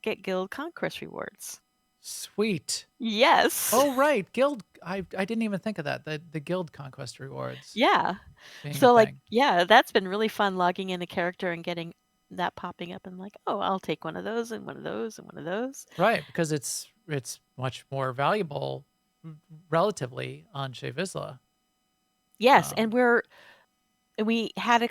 get guild conquest rewards. Sweet. Yes. Oh, right. Guild. I didn't even think of that. The guild conquest rewards. Yeah. So like, yeah, that's been really fun, logging in a character and getting that popping up, and like, oh, I'll take one of those and one of those and one of those. Right, because it's much more valuable relatively on Shea Vizsla. Yes, and we had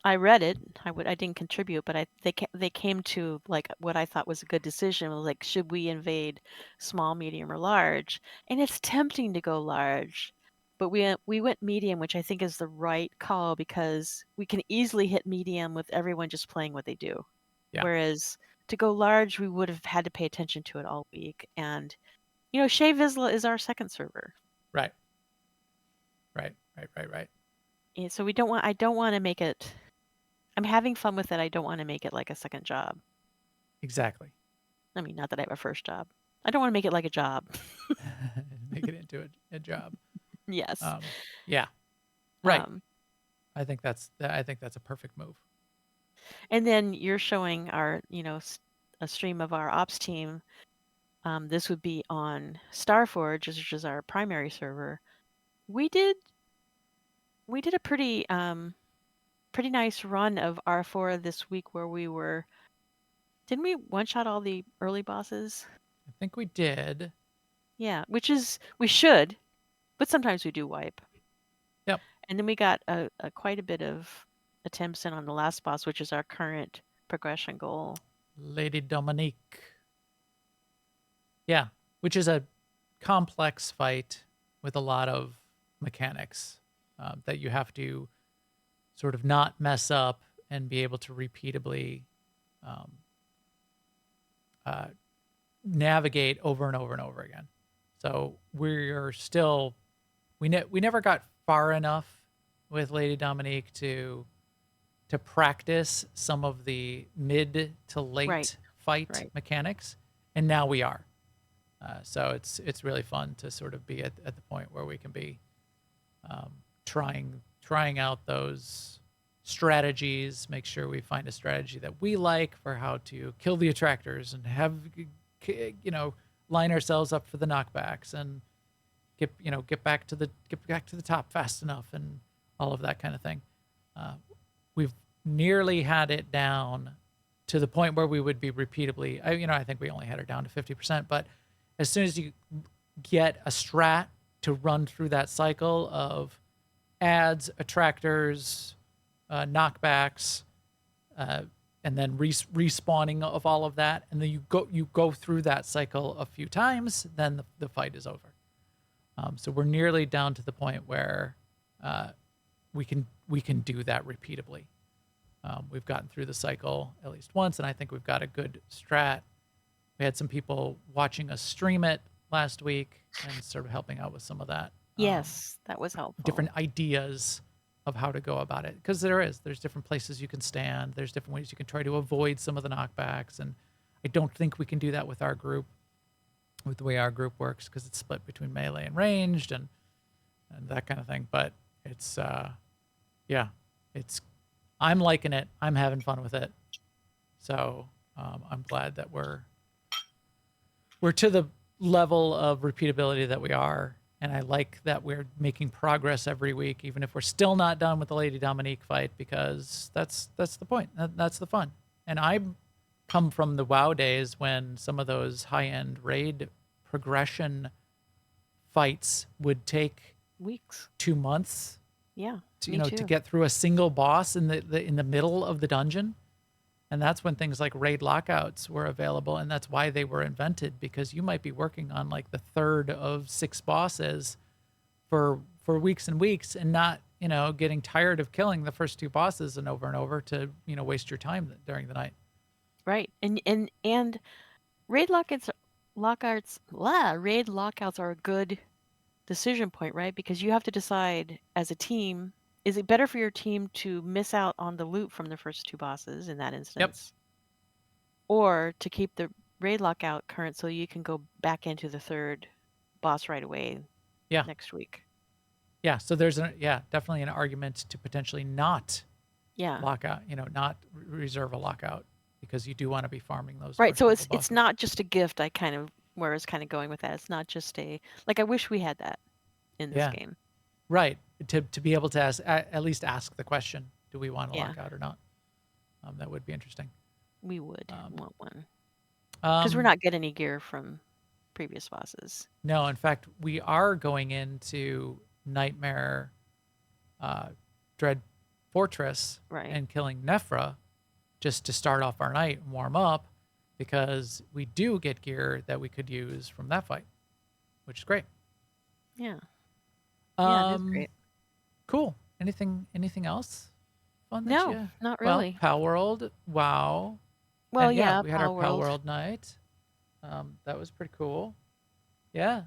I read it. I didn't contribute, but they came to like what I thought was a good decision. Was like, should we invade small, medium, or large? And it's tempting to go large, but we went medium, which I think is the right call, because we can easily hit medium with everyone just playing what they do. Yeah. Whereas to go large, we would have had to pay attention to it all week. And Shea Vizsla is our second server. Right. And so I don't want to make it. I'm having fun with it. I don't want to make it like a second job. Exactly. I mean, not that I have a first job. I don't want to make it like a job. Make it into a job. Yes. Yeah. Right. I think that's a perfect move. And then you're showing our, a stream of our ops team. This would be on Starforge, which is our primary server. We did a pretty nice run of R4 this week, where didn't we one-shot all the early bosses? I think we did. Yeah, we should, but sometimes we do wipe. Yep. And then we got a quite a bit of attempts in on the last boss, which is our current progression goal. Lady Dominique. Yeah, which is a complex fight with a lot of mechanics that you have to sort of not mess up and be able to repeatably um, navigate over and over and over again. So we're still we never got far enough with Lady Dominique to practice some of the mid to late Right. fight Right. mechanics, and now we are. So it's really fun to sort of be at the point where we can be trying out those strategies, make sure we find a strategy that we like for how to kill the attractors and have line ourselves up for the knockbacks and get back to the top fast enough and all of that kind of thing. We've nearly had it down to the point where we would be repeatably. I think we only had it down to 50%, but as soon as you get a strat to run through that cycle of ads, attractors, knockbacks, and then respawning of all of that, and then you go through that cycle a few times, then the fight is over. So we're nearly down to the point where we can do that repeatably. We've gotten through the cycle at least once, and I think we've got a good strat. We had some people watching us stream it last week and sort of helping out with some of that. Yes, that was helpful. Different ideas of how to go about it, because there's different places you can stand. There's different ways you can try to avoid some of the knockbacks, and I don't think we can do that with our group, with the way our group works, because it's split between melee and ranged and that kind of thing. But it's I'm liking it. I'm having fun with it. So I'm glad that we're to the level of repeatability that we are. And I like that we're making progress every week, even if we're still not done with the Lady Dominique fight, because that's the point. That's the fun. And I come from the WoW days when some of those high-end raid progression fights would take Weeks. 2 months Yeah. to, me to too. get through a single boss in the middle of the dungeon. And that's when things like raid lockouts were available, and that's why they were invented, because you might be working on like the third of 6 bosses for weeks and weeks, and not getting tired of killing the first 2 bosses and over to waste your time during the night. Right. And raid raid lockouts are a good decision point, right? Because you have to decide as a team, is it better for your team to miss out on the loot from the first 2 bosses in that instance? Or to keep the raid lockout current so you can go back into the 3rd boss right away Yeah. next week. Yeah. So there's definitely an argument to potentially not Yeah. lockout, not reserve a lockout, because you do want to be farming those. Right. first So couple it's bosses. not just a gift. Where I was kind of going with that. It's not just I wish we had that in this Yeah. game. Right. To be able to at least ask the question, do we want a Yeah. lockout or not? That would be interesting. We would want one. Because we're not getting any gear from previous bosses. No, in fact, we are going into Nightmare Dread Fortress Right. and killing Nephra just to start off our night and warm up, because we do get gear that we could use from that fight, which is great. Yeah. Yeah, it is Um, great. Cool. Anything else fun that No, you... not Well, really. Palworld, WoW. Well, And yeah, we had our Palworld. Palworld night. That was pretty cool. Yeah.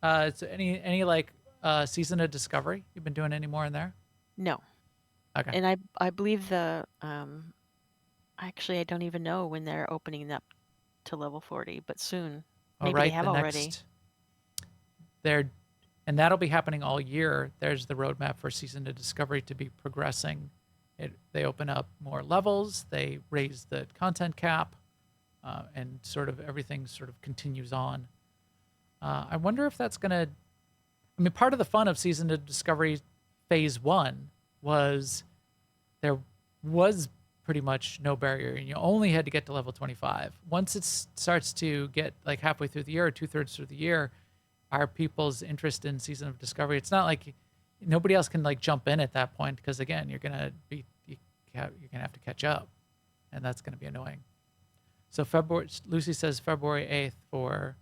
So any like season of Discovery? You've been doing any more in there? No. Okay. And I believe actually I don't even know when they're opening up to level 40, but soon. All Maybe right. they have the already. next and that'll be happening all year. There's the roadmap for season of Discovery to be progressing. They open up more levels. They raise the content cap, and sort of everything sort of continues on. I wonder if that's going to... I mean, part of the fun of Season of Discovery Phase 1 was there was pretty much no barrier, and you only had to get to level 25. Once it starts to get like halfway through the year or 2/3 through the year, our people's interest in Season of Discovery, it's not like nobody else can like jump in at that point because again, you're gonna have to catch up, and that's gonna be annoying. So Lucy says February 8th for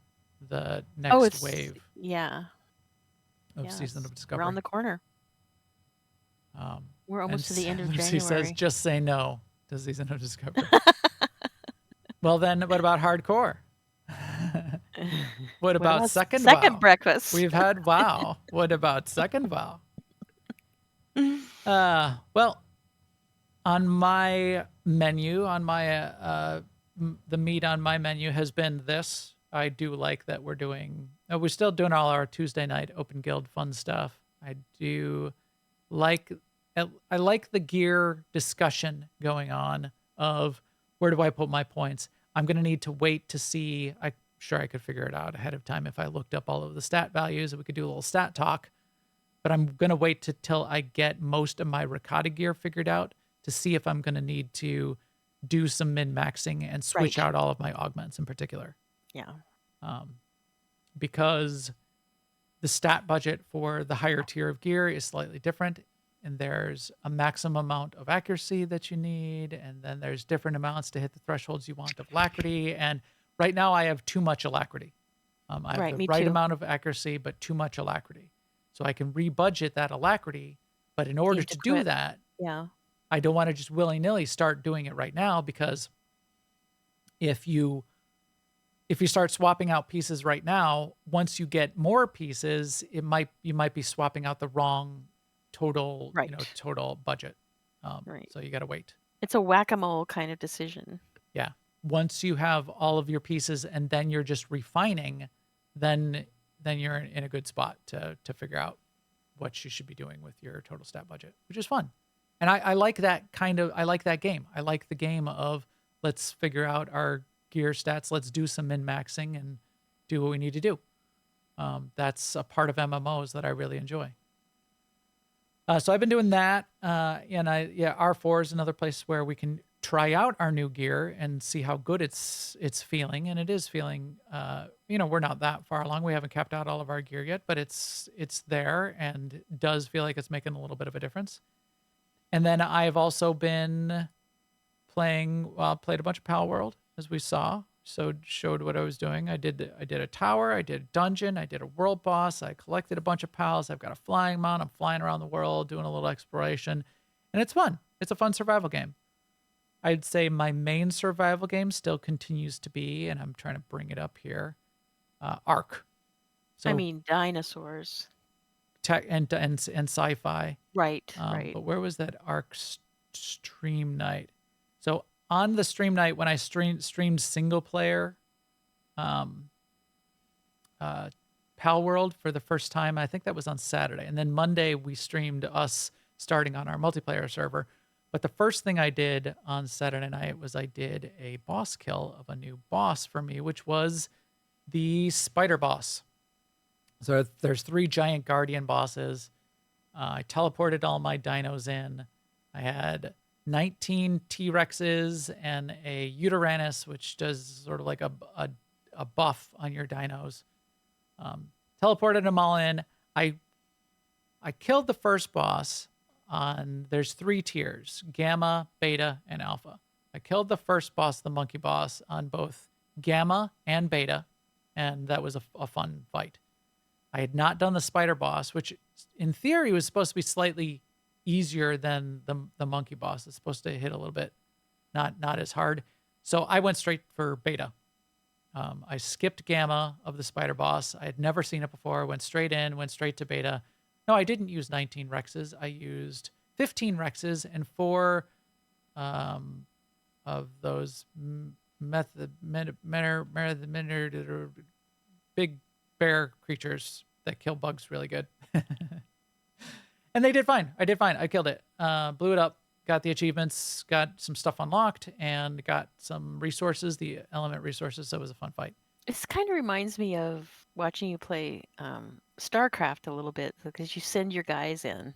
the Oh, next it's wave yeah, of Season it's of Discovery. around the corner. Um, We're almost to the end of Lucy says, January. just say no to Season of Discovery. Well, then what about hardcore? What about second vow? breakfast? We've had vow. What about second vow? Well, on my menu, on my the meat on my menu has been this. I do like that we're still doing all our Tuesday night open guild fun stuff. I do like I like the gear discussion going on of where do I put my points. I'm going to need to wait to see. I'm sure I could figure it out ahead of time if I looked up all of the stat values and we could do a little stat talk. But I'm going to wait till I get most of my Ricotta gear figured out to see if I'm going to need to do some min-maxing and switch out all of my augments in particular. Yeah. Because the stat budget for the higher tier of gear is slightly different. And there's a maximum amount of accuracy that you need. And then there's different amounts to hit the thresholds you want of alacrity. And right now I have too much alacrity. I have the right amount of accuracy, but too much alacrity. So I can rebudget that alacrity. But in order to do that, I don't want to just willy-nilly start doing it right now, because if you start swapping out pieces right now, once you get more pieces, you might be swapping out the wrong total total budget. So you got to wait. It's a whack-a-mole kind of decision. Yeah. Once you have all of your pieces and then you're just refining, then you're in a good spot to figure out what you should be doing with your total stat budget, which is fun. And I like that I like that game. I like the game of let's figure out our gear stats. Let's do some min-maxing and do what we need to do. That's a part of MMOs that I really enjoy. So I've been doing that. And R4 is another place where we can try out our new gear and see how good it's feeling. And it is feeling, we're not that far along. We haven't capped out all of our gear yet, but it's there and does feel like it's making a little bit of a difference. And then I've also been played a bunch of Palworld, as we saw. So showed what I was doing. I did a tower, I did a dungeon, I did a world boss, I collected a bunch of pals. I've got a flying mount. I'm flying around the world, doing a little exploration, and it's fun. It's a fun survival game. I'd say my main survival game still continues to be, and I'm trying to bring it up here, Ark. So, I mean, dinosaurs. Tech and sci-fi. Right, right. But where was that Ark stream night? So on the stream night when I streamed single player Palworld for the first time, I think that was on Saturday. And then Monday we streamed us starting on our multiplayer server. But the first thing I did on Saturday night was I did a boss kill of a new boss for me, which was the spider boss. So there's 3 giant guardian bosses. I teleported all my dinos in. I had 19 T-Rexes and a Uteranus, which does sort of like a buff on your dinos. Teleported them all in. I killed the first boss there's 3 tiers, Gamma, Beta, and Alpha. I killed the first boss, the monkey boss, on both Gamma and Beta, and that was a fun fight. I had not done the spider boss, which in theory was supposed to be slightly easier than the monkey boss. It's supposed to hit a little bit, not as hard. So I went straight for Beta. I skipped Gamma of the spider boss. I had never seen it before. Went straight to Beta. No, I didn't use 19 Rexes. I used 15 Rexes and 4 of those big bear creatures that kill bugs really good. And they did fine. I did fine. I killed it. Blew it up, got the achievements, got some stuff unlocked, and got some resources, the element resources, so it was a fun fight. This kind of reminds me of watching you play StarCraft a little bit, because you send your guys in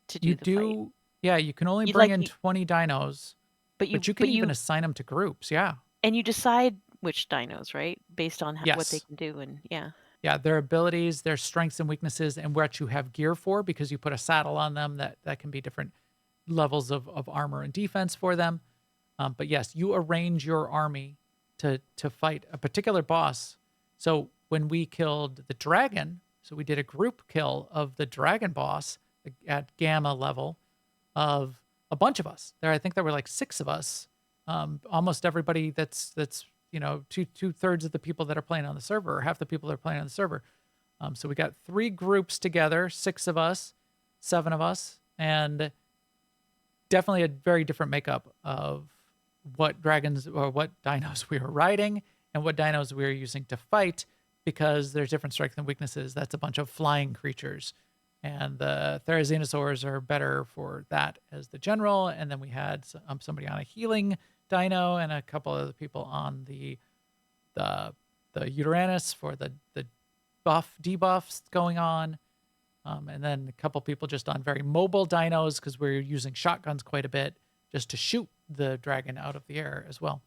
to do the fight. Yeah, you can only bring in 20 dinos, but you can even assign them to groups, yeah. And you decide which dinos, right? Based on what they can do, and yeah. Yeah, their abilities, their strengths and weaknesses, and what you have gear for, because you put a saddle on them that can be different levels of armor and defense for them. But yes, you arrange your army to fight a particular boss. So when we killed the dragon, so we did a group kill of the dragon boss at gamma level of a bunch of us. I think there were like 6 of us. Almost everybody that's two-thirds of the people that are playing on the server, or half the people that are playing on the server. So we got 3 groups together, 6 of us, 7 of us, and definitely a very different makeup of what dragons or what dinos we were riding and what dinos we were using to fight, because there's different strengths and weaknesses. That's a bunch of flying creatures. And the Therizinosaurs are better for that as the general. And then we had somebody on a healing dino and a couple of other people on the Uranus for the debuffs going on. And then a couple people just on very mobile dinos, because we're using shotguns quite a bit just to shoot the dragon out of the air as well.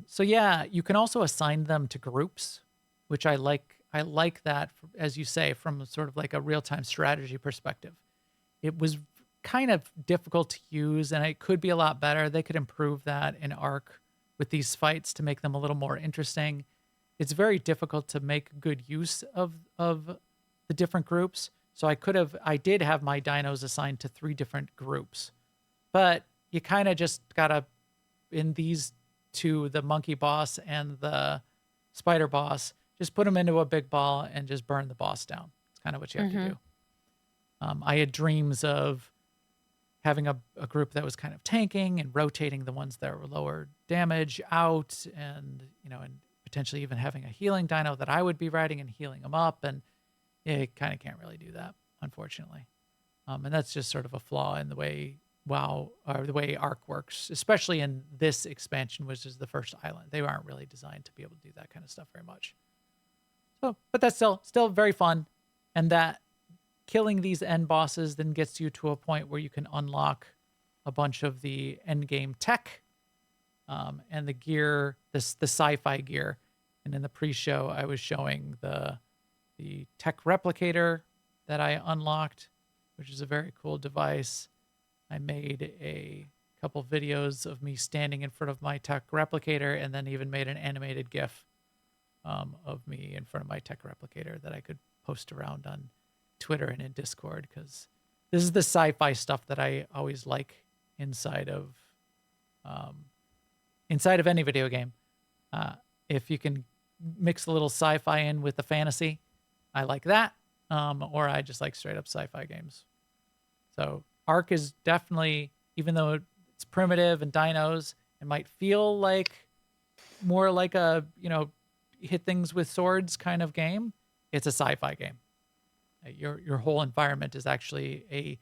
So yeah, you can also assign them to groups, which I like. I like that, as you say, from sort of like a real-time strategy perspective. It was kind of difficult to use, and it could be a lot better. They could improve that in Arc with these fights to make them a little more interesting. It's very difficult to make good use of the different groups. So I did have my dinos assigned to 3 different groups, but you kind of just gotta, in these 2, the monkey boss and the spider boss, just put them into a big ball and just burn the boss down. It's kind of what you have to do. I had dreams of having a group that was kind of tanking and rotating the ones that were lower damage out, and potentially even having a healing dino that I would be riding and healing them up. And you kind of can't really do that, unfortunately. And that's just sort of a flaw in the way the way Arc works, especially in this expansion, which is the first island. They aren't really designed to be able to do that kind of stuff very much. So, but that's still very fun, and that killing these end bosses then gets you to a point where you can unlock a bunch of the end game tech, and the gear, the sci-fi gear. And in the pre-show, I was showing the tech replicator that I unlocked, which is a very cool device. I made a couple videos of me standing in front of my tech replicator, and then even made an animated GIF of me in front of my tech replicator that I could post around on Twitter and in Discord, because this is the sci-fi stuff that I always like inside of any video game. If you can mix a little sci-fi in with the fantasy, I like that. Or I just like straight up sci-fi games. So Ark is definitely, even though it's primitive and dinos, it might feel like more like a, hit things with swords kind of game. It's a sci-fi game. Your whole environment is actually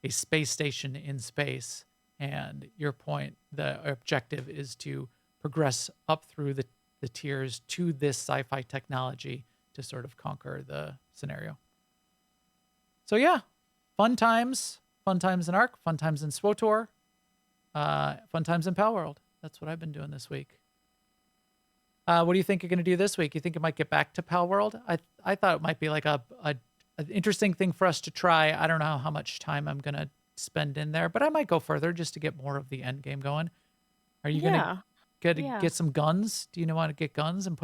a space station in space, and the objective is to progress up through the tiers to this sci-fi technology to sort of conquer the scenario. So yeah, fun times in Ark, fun times in SWTOR, fun times in Palworld. That's what I've been doing this week. What do you think you're going to do this week? You think it might get back to Palworld? I thought it might be like an interesting thing for us to try. I don't know how much time I'm going to spend in there, but I might go further just to get more of the end game going. Are you going to get some guns? Do you want to get guns and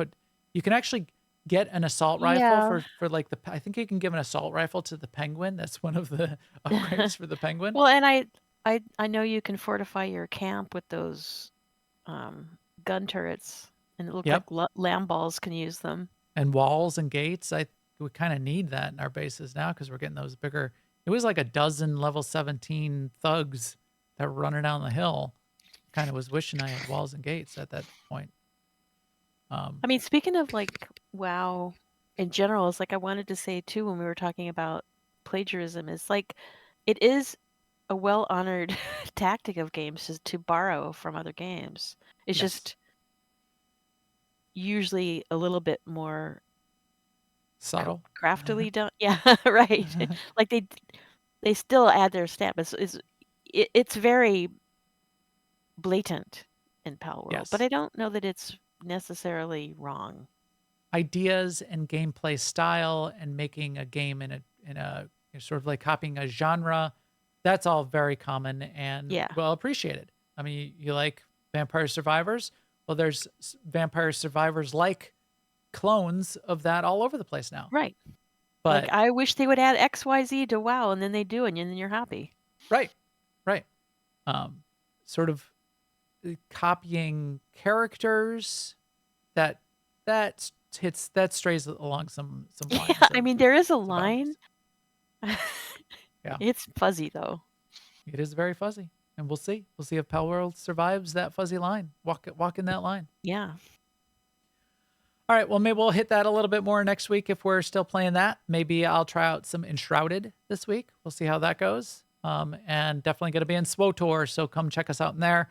you can actually get an assault rifle for like I think you can give an assault rifle to the penguin. That's one of the upgrades for the penguin. Well, and I know you can fortify your camp with those gun turrets, and it looks like lamb balls can use them. And walls and gates. We kind of need that in our bases now, because we're getting those bigger. It was like a dozen level 17 thugs that were running down the hill. Kind of was wishing I had walls and gates at that point. I mean, speaking of like WoW in general, it's like I wanted to say too, when we were talking about plagiarism, is like it is a well-honored tactic of games to borrow from other games. It's just usually a little bit more subtle, craftily done. Yeah, right. Like they still add their stamp. It's very blatant in Palworld, but I don't know that it's necessarily wrong. ideas and gameplay style and making a game in a sort of like copying a genre, that's all very common and Yeah. well appreciated. I mean, you like Vampire Survivors? Well, there's Vampire Survivors like clones of that all over the place now. Right. But Like, I wish they would add XYZ to WoW, and then they do, and then you're happy. right. Sort of copying characters that strays along some lines. Yeah, I of mean, there is a some line. boundaries. Yeah. It's fuzzy, though. It is very fuzzy, and we'll see. We'll see if Palworld survives that fuzzy line. Walk in that line. Yeah. All right. Well, maybe we'll hit that a little bit more next week if we're still playing that. Maybe I'll try out some Enshrouded this week. We'll see how that goes. And definitely going to be in SWOTOR, so come check us out in there.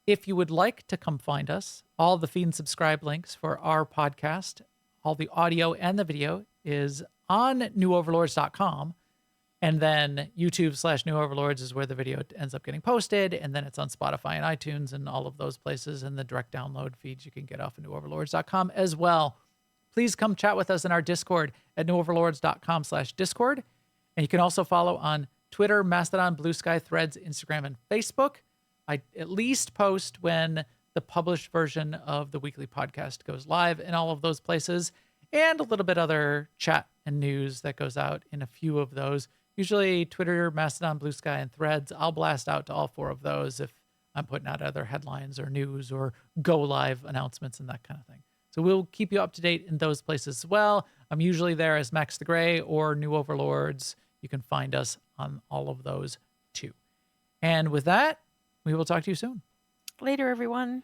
If you would like to come find us, all the feed and subscribe links for our podcast, all the audio and the video is on newoverlords.com. And then YouTube/New Overlords is where the video ends up getting posted. And then it's on Spotify and iTunes and all of those places. And the direct download feeds you can get off of newoverlords.com as well. Please come chat with us in our Discord at newoverlords.com/Discord. And you can also follow on Twitter, Mastodon, Blue Sky, Threads, Instagram, and Facebook. I at least post when the published version of the weekly podcast goes live in all of those places, and a little bit other chat and news that goes out in a few of those. Usually Twitter, Mastodon, Blue Sky, and Threads. I'll blast out to all 4 of those if I'm putting out other headlines or news or go live announcements and that kind of thing. So we'll keep you up to date in those places as well. I'm usually there as Max the Gray or New Overlords. You can find us on all of those too. And with that, we will talk to you soon. Later, everyone.